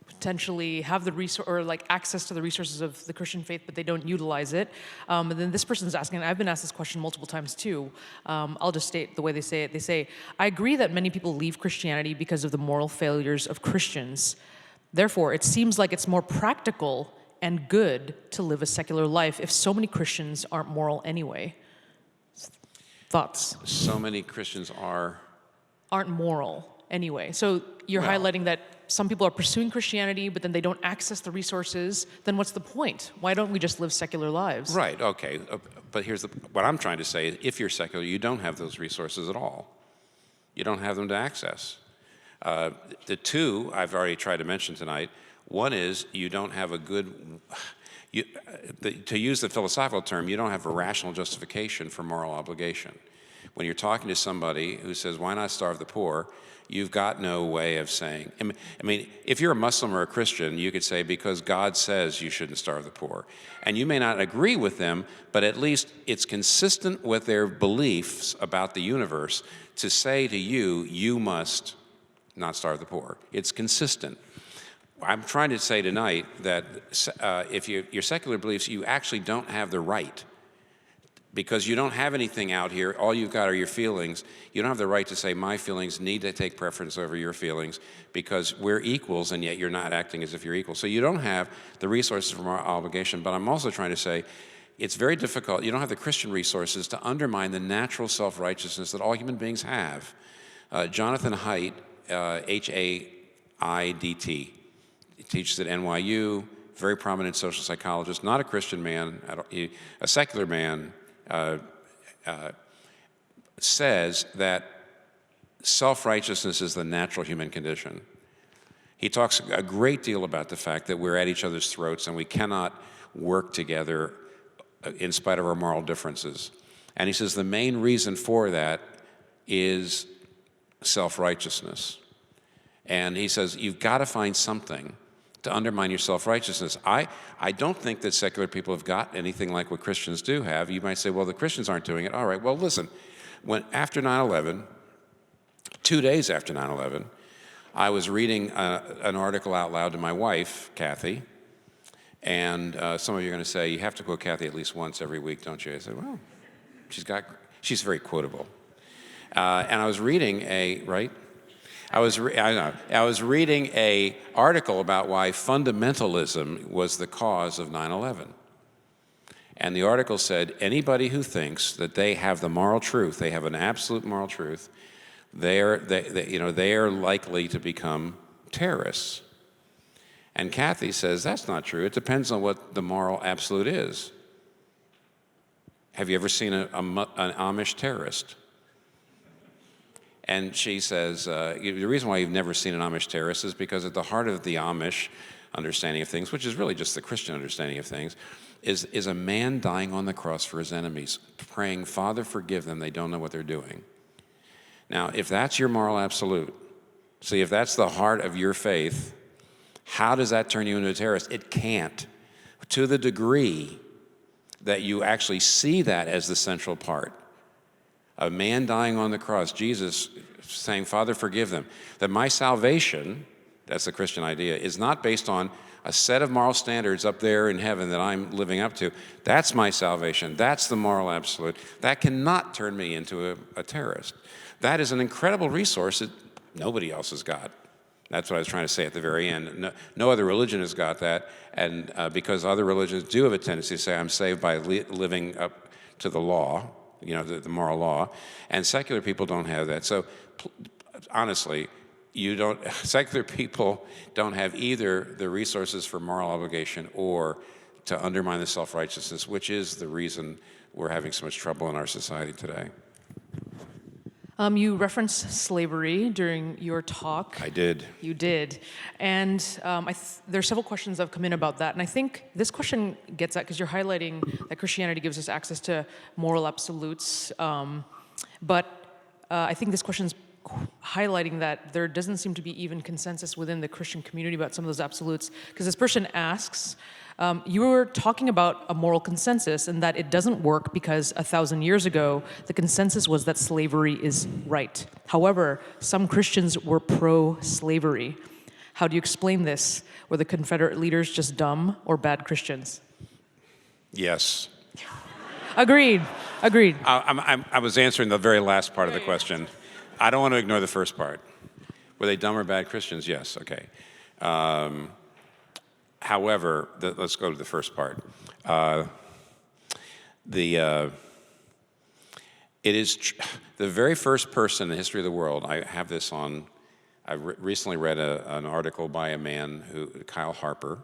Speaker 1: potentially have the resource or like access to the resources of the Christian faith, but they don't utilize it. And then this person's asking, and I've been asked this question multiple times too. I'll just state the way they say it. They say, I agree that many people leave Christianity because of the moral failures of Christians. Therefore, it seems like it's more practical and good to live a secular life if so many Christians aren't moral anyway. Thoughts?
Speaker 3: So many Christians
Speaker 1: aren't moral anyway. So you're highlighting that some people are pursuing Christianity, but then they don't access the resources. Then what's the point? Why don't we just live secular lives?
Speaker 3: Right, okay. But here's what I'm trying to say. If you're secular, you don't have those resources at all. You don't have them to access. The two I've already tried to mention tonight. One is you don't have a good, to use the philosophical term, you don't have a rational justification for moral obligation. When you're talking to somebody who says, why not starve the poor, you've got no way of saying, I mean, if you're a Muslim or a Christian, you could say, because God says you shouldn't starve the poor. And you may not agree with them, but at least it's consistent with their beliefs about the universe to say to you, you must not starve the poor. It's consistent. I'm trying to say tonight that if your secular beliefs, you actually don't have the right, because you don't have anything out here. All you've got are your feelings. You don't have the right to say, my feelings need to take preference over your feelings because we're equals, and yet you're not acting as if you're equal. So you don't have the resources from our obligation. But I'm also trying to say it's very difficult. You don't have the Christian resources to undermine the natural self-righteousness that all human beings have. Jonathan Haidt, H-A-I-D-T, he teaches at NYU, very prominent social psychologist, not a Christian man, a secular man, says that self-righteousness is the natural human condition. He talks a great deal about the fact that we're at each other's throats and we cannot work together in spite of our moral differences. And he says the main reason for that is self-righteousness. And he says you've got to find something to undermine your self-righteousness. I don't think that secular people have got anything like what Christians do have. You might say, well, the Christians aren't doing it. All right, well, listen. After 9/11, 2 days after 9/11, I was reading an article out loud to my wife, Kathy, and some of you are going to say, you have to quote Kathy at least once every week, don't you? I said, well, she's very quotable. And I was reading I was reading an article about why fundamentalism was the cause of 9/11. And the article said, anybody who thinks that they have the moral truth, they have an absolute moral truth, they are likely to become terrorists. And Kathy says, that's not true. It depends on what the moral absolute is. Have you ever seen an Amish terrorist? And she says, the reason why you've never seen an Amish terrorist is because at the heart of the Amish understanding of things, which is really just the Christian understanding of things, is a man dying on the cross for his enemies, praying, Father, forgive them, they don't know what they're doing. Now, if that's your moral absolute, see, if that's the heart of your faith, how does that turn you into a terrorist? It can't. To the degree that you actually see that as the central part, a man dying on the cross, Jesus saying, Father, forgive them, that my salvation, that's the Christian idea, is not based on a set of moral standards up there in heaven that I'm living up to. That's my salvation. That's the moral absolute. That cannot turn me into a terrorist. That is an incredible resource that nobody else has got. That's what I was trying to say at the very end. No other religion has got that, and because other religions do have a tendency to say, I'm saved by living up to the law, the moral law, and secular people don't have that. So honestly, secular people don't have either the resources for moral obligation or to undermine the self-righteousness, which is the reason we're having so much trouble in our society today.
Speaker 1: You referenced slavery during your talk.
Speaker 3: I did.
Speaker 1: You did. And there are several questions that have come in about that. And I think this question gets at, because you're highlighting that Christianity gives us access to moral absolutes. But I think this question's highlighting that there doesn't seem to be even consensus within the Christian community about some of those absolutes. Because this person asks, you were talking about a moral consensus and that it doesn't work because 1,000 years ago, the consensus was that slavery is right. However, some Christians were pro-slavery. How do you explain this? Were the Confederate leaders just dumb or bad Christians?
Speaker 3: Yes.
Speaker 1: Agreed.
Speaker 3: I was answering the very last part of the question. I don't want to ignore the first part. Were they dumb or bad Christians? Yes, okay. However, let's go to the first part. It is the very first person in the history of the world. I have this on. I recently read an article by a man Kyle Harper,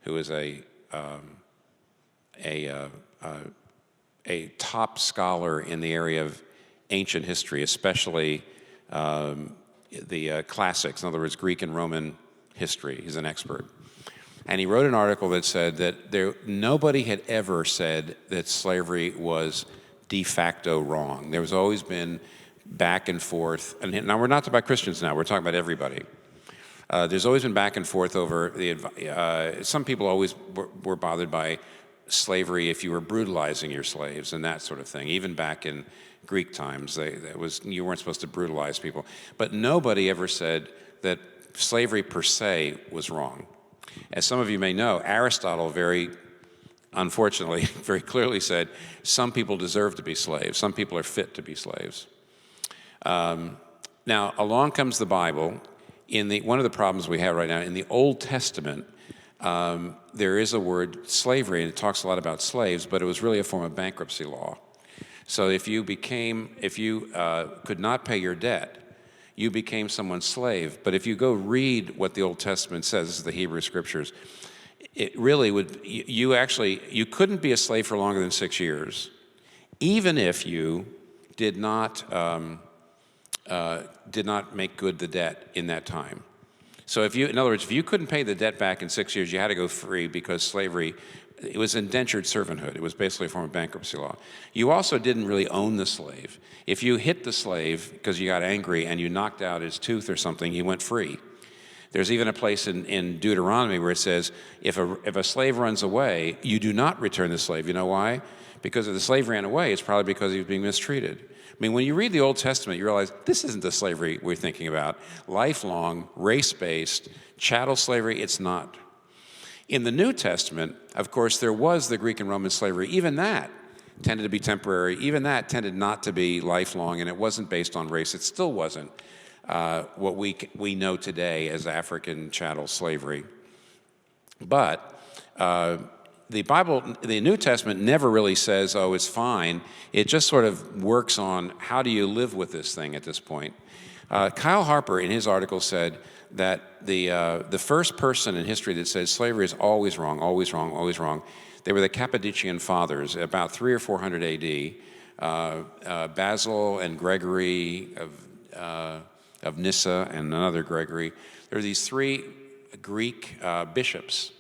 Speaker 3: who is a top scholar in the area of ancient history, especially the classics. In other words, Greek and Roman history. He's an expert. And he wrote an article that said that nobody had ever said that slavery was de facto wrong. There was always been back and forth. And now we're not talking about Christians now. We're talking about everybody. There's always been back and forth over some people always were bothered by slavery if you were brutalizing your slaves and that sort of thing. Even back in Greek times, you weren't supposed to brutalize people. But nobody ever said that slavery per se was wrong. As some of you may know, Aristotle unfortunately, very clearly said, some people deserve to be slaves. Some people are fit to be slaves. Now, along comes the Bible. One of the problems we have right now, in the Old Testament, there is a word slavery, and it talks a lot about slaves, but it was really a form of bankruptcy law. So if you could not pay your debt, you became someone's slave. But if you go read what the Old Testament says, this is the Hebrew Scriptures, it really you couldn't be a slave for longer than 6 years, even if you did not make good the debt in that time. So in other words, if you couldn't pay the debt back in 6 years, you had to go free, because slavery, it was indentured servanthood. It was basically a form of bankruptcy law. You also didn't really own the slave. If you hit the slave because you got angry and you knocked out his tooth or something, he went free. There's even a place in Deuteronomy where it says, if a slave runs away, you do not return the slave. You know why? Because if the slave ran away, it's probably because he was being mistreated. I mean, when you read the Old Testament, you realize this isn't the slavery we're thinking about. Lifelong, race-based, chattel slavery, it's not. In the New Testament, of course, there was the Greek and Roman slavery. Even that tended to be temporary. Even that tended not to be lifelong, and it wasn't based on race. It still wasn't what we know today as African chattel slavery. But the Bible, the New Testament never really says, oh, it's fine. It just sort of works on how do you live with this thing at this point. Kyle Harper, in his article, said that the first person in history that said slavery is always wrong, always wrong, always wrong, they were the Cappadocian Fathers, about 300 or 400 AD. Basil and Gregory of Nyssa and another Gregory. There were these three Greek bishops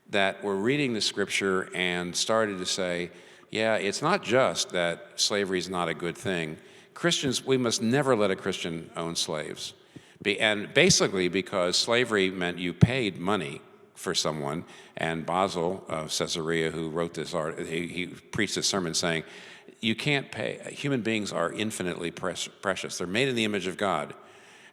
Speaker 3: that were reading the scripture and started to say, yeah, it's not just that slavery is not a good thing. Christians, we must never let a Christian own slaves. And basically because slavery meant you paid money for someone, and Basil of Caesarea, who wrote this article, he preached this sermon saying, you can't pay. Human beings are infinitely precious. They're made in the image of God.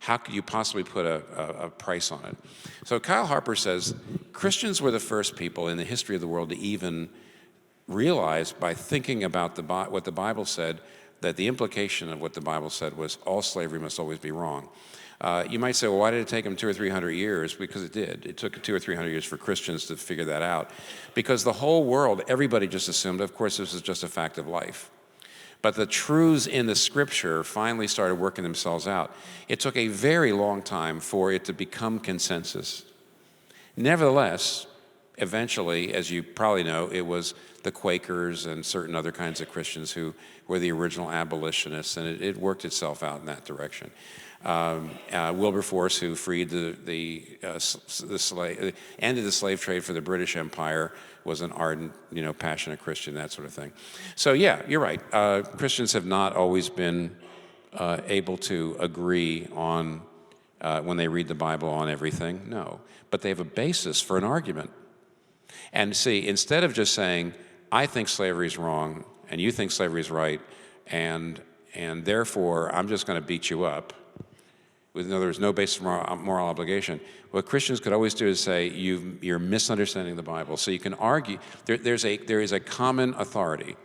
Speaker 3: How could you possibly put a price on it? So Kyle Harper says Christians were the first people in the history of the world to even realize, by thinking about what the Bible said, that the implication of what the Bible said was all slavery must always be wrong. You might say, well, why did it take them 200 or 300 years? Because it did. It took 200 or 300 years for Christians to figure that out. Because the whole world, everybody just assumed, of course, this is just a fact of life. But the truths in the Scripture finally started working themselves out. It took a very long time for it to become consensus. Nevertheless, eventually, as you probably know, it was the Quakers and certain other kinds of Christians who were the original abolitionists, and it worked itself out in that direction. Wilberforce, who freed ended the slave trade for the British Empire, was an ardent, passionate Christian, that sort of thing. So yeah, you're right. Christians have not always been able to agree on, when they read the Bible, on everything. No, but they have a basis for an argument. And see, instead of just saying, I think slavery is wrong, and you think slavery is right, and therefore I'm just going to beat you up, in other words, no basis for moral obligation, what Christians could always do is say, you're misunderstanding the Bible. So you can argue, there is a common authority.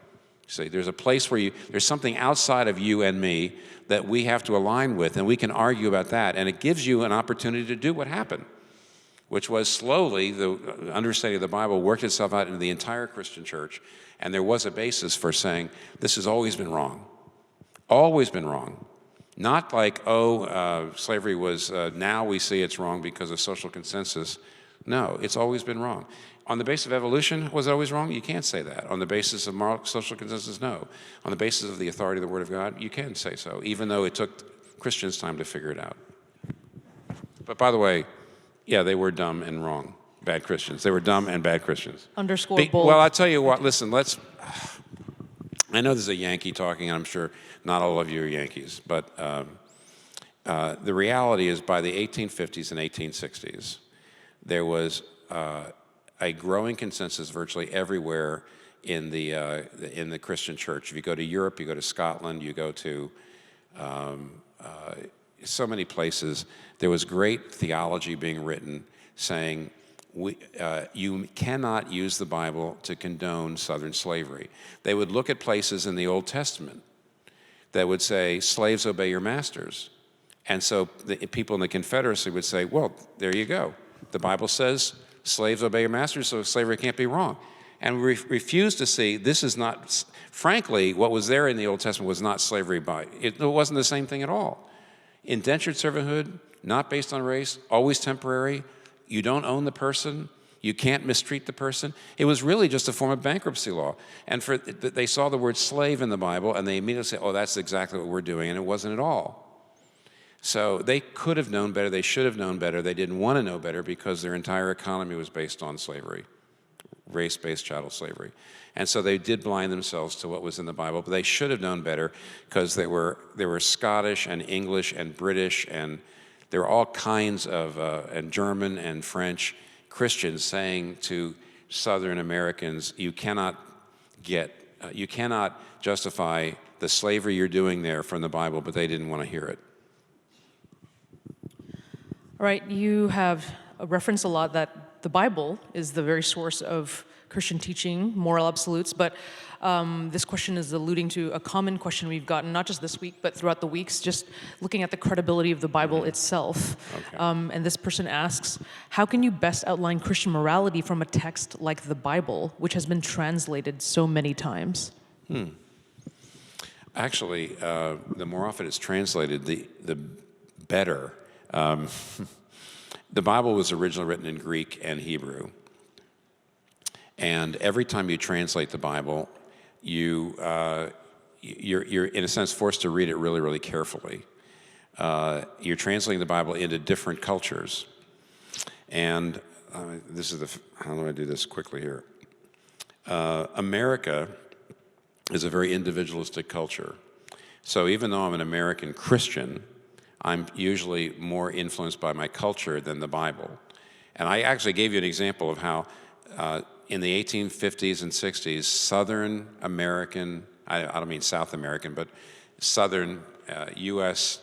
Speaker 3: See, there's a place where there's something outside of you and me that we have to align with, and we can argue about that, and it gives you an opportunity to do what happened, which was slowly the understanding of the Bible worked itself out into the entire Christian church, and there was a basis for saying, this has always been wrong. Always been wrong. Not like, slavery was, now we see it's wrong because of social consensus. No, it's always been wrong. On the basis of evolution, was it always wrong? You can't say that. On the basis of moral social consensus, no. On the basis of the authority of the Word of God, you can say so, even though it took Christians time to figure it out. But by the way, yeah, they were dumb and wrong. Bad Christians. They were dumb and bad Christians.
Speaker 1: Underscore bold.
Speaker 3: Well, I'll tell you what, listen, I know this is a Yankee talking, and I'm sure not all of you are Yankees, but the reality is by the 1850s and 1860s, there was a growing consensus virtually everywhere in the Christian church. If you go to Europe, you go to Scotland, you go to so many places, there was great theology being written saying, you cannot use the Bible to condone Southern slavery. They would look at places in the Old Testament that would say, slaves obey your masters. And so the people in the Confederacy would say, well, there you go. The Bible says slaves obey your masters, so slavery can't be wrong. And we refuse to see, this is not, frankly, what was there in the Old Testament was not slavery it wasn't the same thing at all. Indentured servanthood, not based on race, always temporary. You don't own the person. You can't mistreat the person. It was really just a form of bankruptcy law. And they saw the word slave in the Bible, and they immediately said, oh, that's exactly what we're doing, and it wasn't at all. So they could have known better. They should have known better. They didn't want to know better because their entire economy was based on slavery, race-based chattel slavery. And so they did blind themselves to what was in the Bible, but they should have known better because there were Scottish and English and British, and there were all kinds of, and German and French Christians saying to Southern Americans, you cannot justify the slavery you're doing there from the Bible, but they didn't want to hear it.
Speaker 1: All right, you have referenced a lot that the Bible is the very source of Christian teaching, moral absolutes, but this question is alluding to a common question we've gotten, not just this week, but throughout the weeks, just looking at the credibility of the Bible itself.
Speaker 3: Okay.
Speaker 1: And this person asks, how can you best outline Christian morality from a text like the Bible, which has been translated so many times?
Speaker 3: Actually, the more often it's translated, the better. The Bible was originally written in Greek and Hebrew. And every time you translate the Bible, you're in a sense forced to read it really, really carefully. You're translating the Bible into different cultures. And how do I do this quickly here? America is a very individualistic culture. So even though I'm an American Christian, I'm usually more influenced by my culture than the Bible. And I actually gave you an example of how in the 1850s and 60s, Southern American, I don't mean South American, but Southern U.S.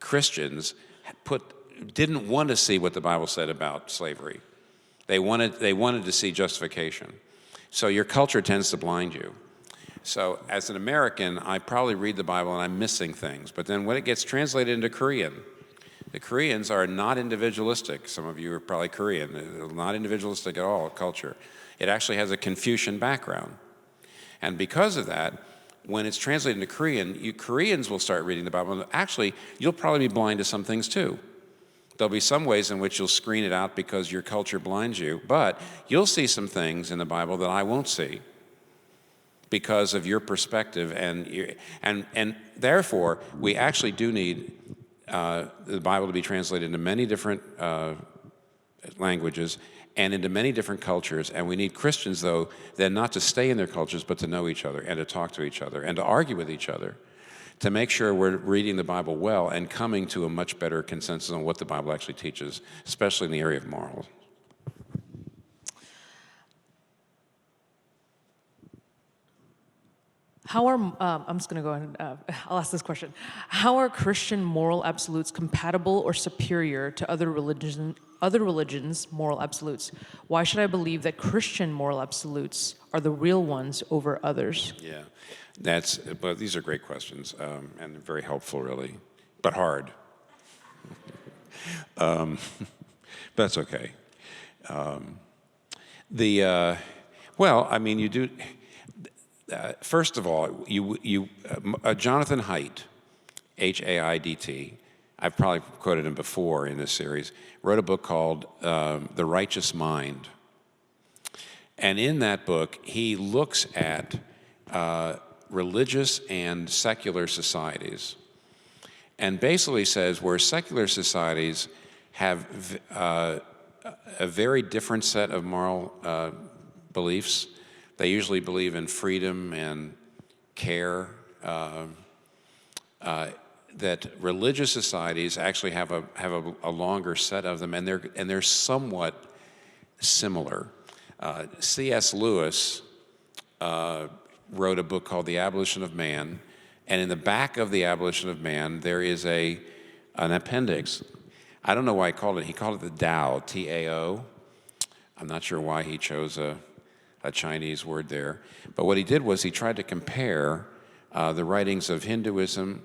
Speaker 3: Christians didn't want to see what the Bible said about slavery. They wanted to see justification. So your culture tends to blind you. So as an American, I probably read the Bible and I'm missing things. But then when it gets translated into Korean, the Koreans are not individualistic. Some of you are probably Korean. They're not individualistic at all, culture. It actually has a Confucian background. And because of that, when it's translated into Korean, Koreans will start reading the Bible. Actually, you'll probably be blind to some things too. There'll be some ways in which you'll screen it out because your culture blinds you, but you'll see some things in the Bible that I won't see because of your perspective, and therefore we actually do need the Bible to be translated into many different languages and into many different cultures, and we need Christians, though, then not to stay in their cultures, but to know each other and to talk to each other and to argue with each other, to make sure we're reading the Bible well and coming to a much better consensus on what the Bible actually teaches, especially in the area of morals.
Speaker 1: I'm just going to go ahead and I'll ask this question. How are Christian moral absolutes compatible or superior to other religions' moral absolutes? Why should I believe that Christian moral absolutes are the real ones over others?
Speaker 3: Yeah, but these are great questions and very helpful, really, but hard. That's okay. Well, I mean, you do. First of all, Jonathan Haidt, Haidt, I've probably quoted him before in this series, wrote a book called The Righteous Mind. And in that book, he looks at religious and secular societies and basically says where secular societies have a very different set of moral beliefs. They usually believe in freedom and care. That religious societies actually have a longer set of them, and they're somewhat similar. C.S. Lewis wrote a book called The Abolition of Man, and in the back of The Abolition of Man there is an appendix. I don't know why he called it the Tao, T-A-O. I'm not sure why he chose a Chinese word there. But what he did was he tried to compare the writings of Hinduism,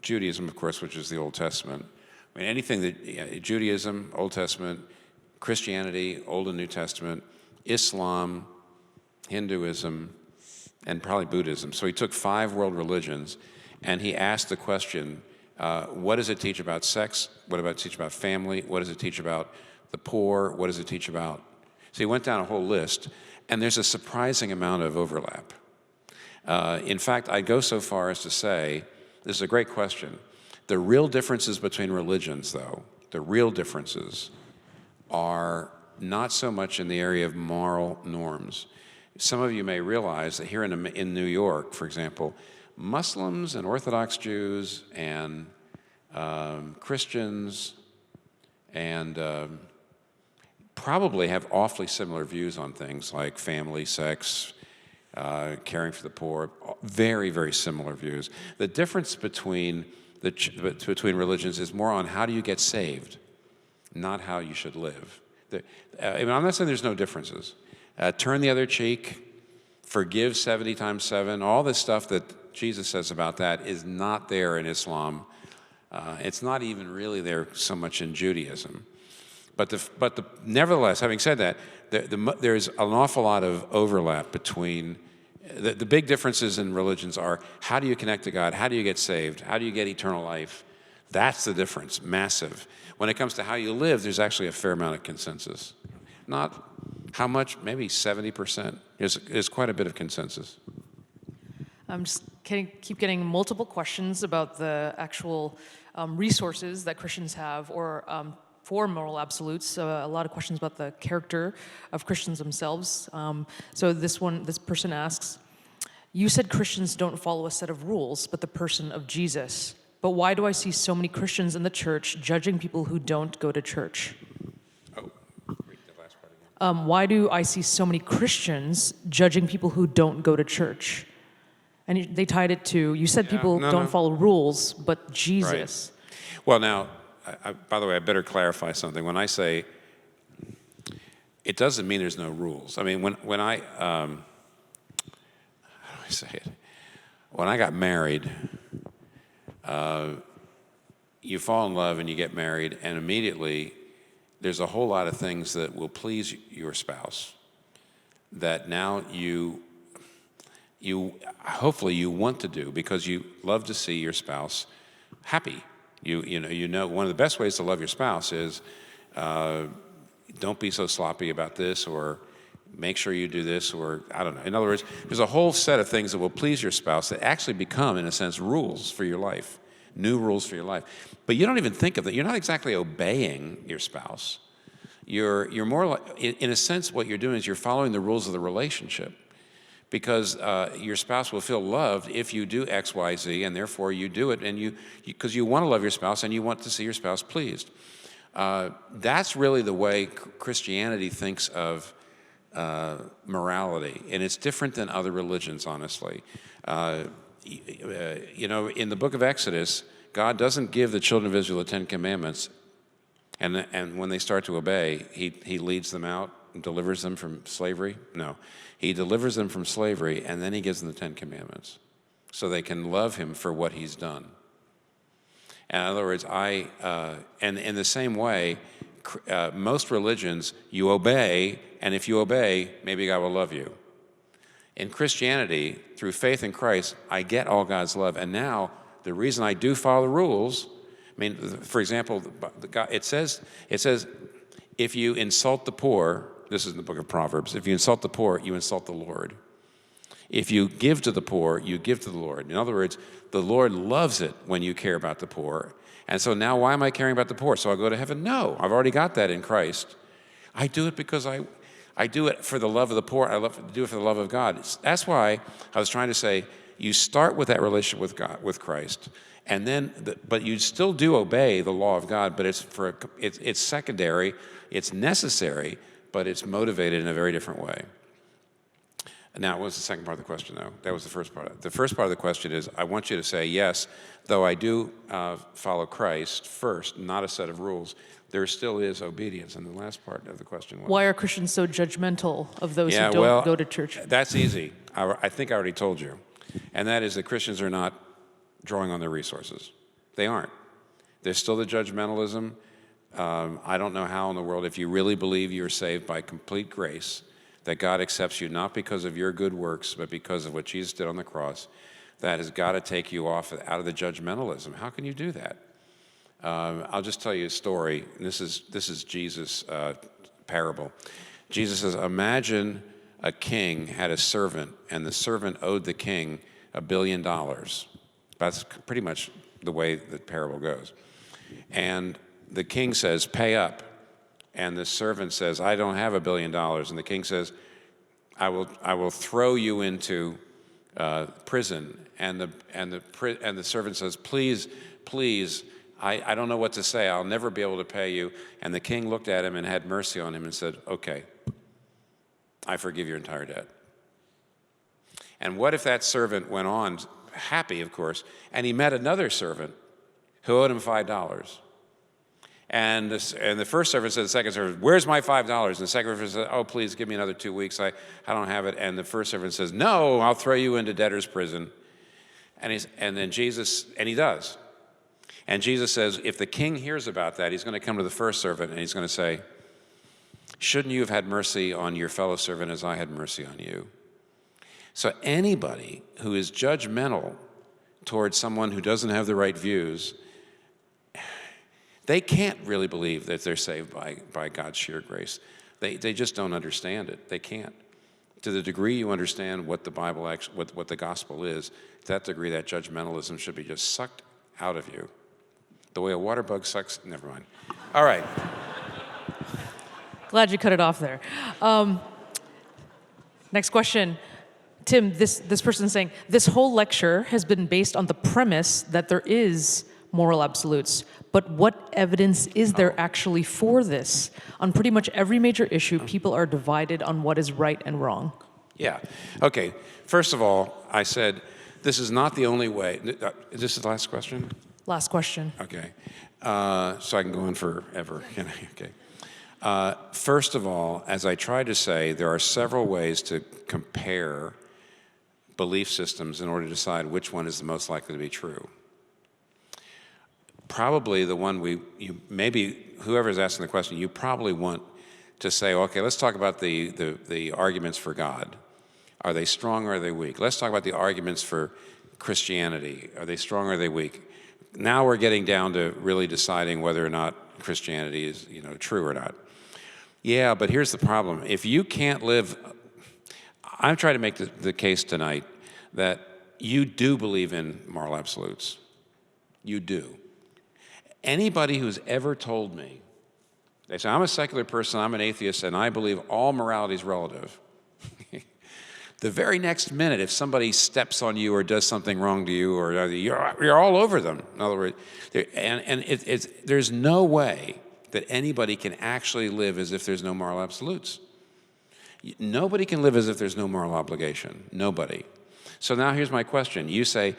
Speaker 3: Judaism, of course, which is the Old Testament. I mean, anything that Judaism, Old Testament, Christianity, Old and New Testament, Islam, Hinduism, and probably Buddhism. So he took 5 world religions and he asked the question, what does it teach about sex? What does it teach about family? What does it teach about the poor? What does it teach about? So he went down a whole list, and there's a surprising amount of overlap. In fact, I'd go so far as to say, this is a great question, the real differences between religions, though, the real differences are not so much in the area of moral norms. Some of you may realize that here in New York, for example, Muslims and Orthodox Jews and Christians and probably have awfully similar views on things like family, sex, caring for the poor. Very, very similar views. The difference between religions is more on how do you get saved, not how you should live. I'm not saying there's no differences. Turn the other cheek, forgive 70 times 7, all this stuff that Jesus says about that is not there in Islam. It's not even really there so much in Judaism. But nevertheless, having said that, there's an awful lot of overlap between the big differences in religions are how do you connect to God, how do you get saved, how do you get eternal life? That's the difference, massive. When it comes to how you live, there's actually a fair amount of consensus. Not how much, maybe 70%. There's quite a bit of consensus.
Speaker 1: I'm just keep getting multiple questions about the actual resources that Christians have or for moral absolutes. A lot of questions about the character of Christians themselves. So this person asks, you said Christians don't follow a set of rules, but the person of Jesus. But why do I see so many Christians in the church judging people who don't go to church?
Speaker 3: Oh, read the last part again.
Speaker 1: Why do I see so many Christians judging people who don't go to church? And they tied it to, you said people don't follow rules, but Jesus.
Speaker 3: Right. Well, now, by the way, I better clarify something. When I say it doesn't mean there's no rules. I mean, when I, how do I say it? When I got married, you fall in love and you get married, and immediately there's a whole lot of things that will please your spouse that now you hopefully you want to do because you love to see your spouse happy. You know one of the best ways to love your spouse is don't be so sloppy about this, or make sure you do this, or I don't know. In other words, there's a whole set of things that will please your spouse that actually become, in a sense, rules for your life, new rules for your life. But you don't even think of that. You're not exactly obeying your spouse. You're more like, in a sense, what you're doing is you're following the rules of the relationship, because your spouse will feel loved if you do X, Y, Z, and therefore you do it, and because you want to love your spouse and you want to see your spouse pleased. That's really the way Christianity thinks of morality, and it's different than other religions, honestly. You know, in the book of Exodus, God doesn't give the children of Israel the Ten Commandments, and when they start to obey, he leads them out and delivers them from slavery. No, he delivers them from slavery, and then he gives them the Ten Commandments so they can love him for what he's done. In other words, and in the same way, most religions, you obey, and if you obey, maybe God will love you. In Christianity, through faith in Christ, I get all God's love, and now the reason I do follow the rules, I mean, for example, it says, if you insult the poor, this is in the book of Proverbs, if you insult the poor, you insult the Lord. If you give to the poor, you give to the Lord. In other words, the Lord loves it when you care about the poor. And so now why am I caring about the poor? So I'll go to heaven? No, I've already got that in Christ. I do it because I do it for the love of the poor. I love to do it for the love of God. That's why I was trying to say, you start with that relationship with God, with Christ, and then, but you still do obey the law of God. But it's secondary, it's necessary, but it's motivated in a very different way. Now, what was the second part of the question, though? That was the first part. The first part of the question is, I want you to say, yes, though I do follow Christ first, not a set of rules, there still is obedience. And the last part of the question was,
Speaker 1: why are Christians so judgmental of those who don't go to church?
Speaker 3: That's easy. I think I already told you. And that is that Christians are not drawing on their resources. They aren't. There's still the judgmentalism. I don't know how in the world, if you really believe you're saved by complete grace, that God accepts you not because of your good works, but because of what Jesus did on the cross, that has got to take you out of the judgmentalism. How can you do that? I'll just tell you a story. This is Jesus' parable. Jesus says, imagine a king had a servant, and the servant owed the king $1 billion. That's pretty much the way the parable goes. And the king says, pay up. And the servant says, I don't have $1 billion. And the king says, I will throw you into prison. And the servant says, please, I don't know what to say. I'll never be able to pay you. And the king looked at him and had mercy on him and said, okay, I forgive your entire debt. And what if that servant went on, happy, of course, and he met another servant who owed him $5. And the first servant said to the second servant, where's my $5? And the second servant said, oh, please give me another 2 weeks. I don't have it. And the first servant says, no, I'll throw you into debtor's prison. And he does. And Jesus says, if the king hears about that, he's going to come to the first servant and he's going to say, shouldn't you have had mercy on your fellow servant as I had mercy on you? So anybody who is judgmental towards someone who doesn't have the right views, they can't really believe that they're saved by God's sheer grace. They just don't understand it. They can't. To the degree you understand what the Bible actually, what the gospel is, to that degree that judgmentalism should be just sucked out of you. The way a water bug sucks, never mind. All right.
Speaker 1: Glad you cut it off there. Next question. Tim, this person's saying, this whole lecture has been based on the premise that there is moral absolutes. But what evidence is there actually for this? On pretty much every major issue, people are divided on what is right and wrong.
Speaker 3: Yeah. Okay. First of all, I said, this is not the only way. Is this the last question?
Speaker 1: Last question.
Speaker 3: Okay. So I can go on forever. Can I? Okay. First of all, as I tried to say, there are several ways to compare belief systems in order to decide which one is the most likely to be true. Probably the one maybe whoever's asking the question, you probably want to say, okay, let's talk about the arguments for God. Are they strong or are they weak? Let's talk about the arguments for Christianity. Are they strong or are they weak? Now we're getting down to really deciding whether or not Christianity is, true or not. Yeah, but here's the problem. If you can't live, I'm trying to make the case tonight that you do believe in moral absolutes. You do. Anybody who's ever told me, they say, I'm a secular person, I'm an atheist, and I believe all morality is relative. The very next minute, if somebody steps on you or does something wrong to you, or you're all over them. In other words, there's no way that anybody can actually live as if there's no moral absolutes. Nobody can live as if there's no moral obligation. Nobody. So now here's my question. You say,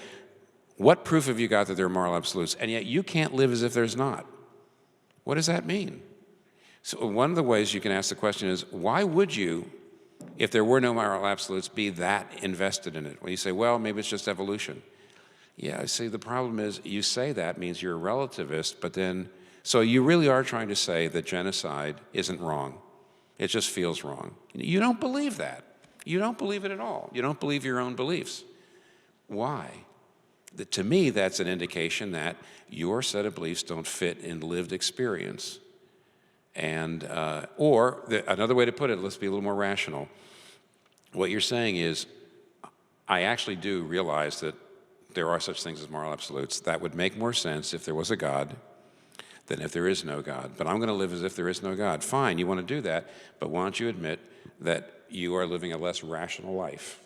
Speaker 3: what proof have you got that there are moral absolutes? And yet you can't live as if there's not. What does that mean? So one of the ways you can ask the question is, why would you, if there were no moral absolutes, be that invested in it? Well, you say, well, maybe it's just evolution. Yeah, see, the problem is you say that means you're a relativist, but then, so you really are trying to say that genocide isn't wrong. It just feels wrong. You don't believe that. You don't believe it at all. You don't believe your own beliefs. Why? To me, that's an indication that your set of beliefs don't fit in lived experience. And, another way to put it, let's be a little more rational. What you're saying is, I actually do realize that there are such things as moral absolutes. That would make more sense if there was a God than if there is no God. But I'm going to live as if there is no God. Fine, you want to do that, but why don't you admit that you are living a less rational life?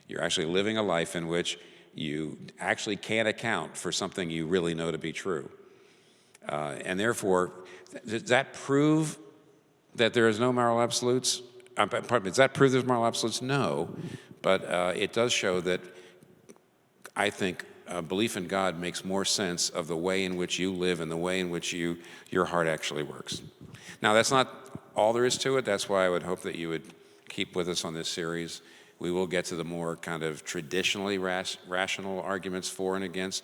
Speaker 3: You're actually living a life in which you actually can't account for something you really know to be true. And therefore, does that prove that there is no moral absolutes? Pardon me, does that prove there's moral absolutes? No, but it does show that I think belief in God makes more sense of the way in which you live and the way in which your heart actually works. Now, that's not all there is to it. That's why I would hope that you would keep with us on this series. We will get to the more kind of traditionally rational arguments for and against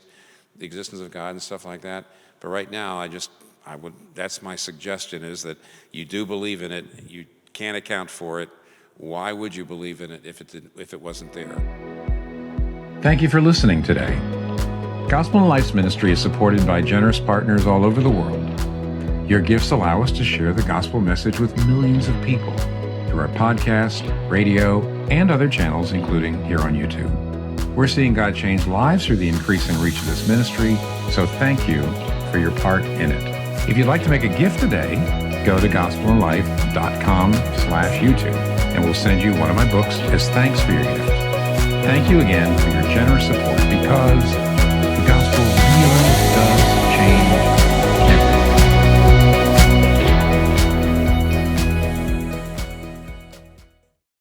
Speaker 3: the existence of God and stuff like that. But right now, that's my suggestion, is that you do believe in it. You can't account for it. Why would you believe in it if it wasn't there?
Speaker 4: Thank you for listening today. Gospel in Life's ministry is supported by generous partners all over the world. Your gifts allow us to share the gospel message with millions of people through our podcast, radio, and other channels, including here on YouTube. We're seeing God change lives through the increasing reach of this ministry, so thank you for your part in it. If you'd like to make a gift today, go to gospelinlife.com/YouTube, and we'll send you one of my books as thanks for your gift. Thank you again for your generous support, because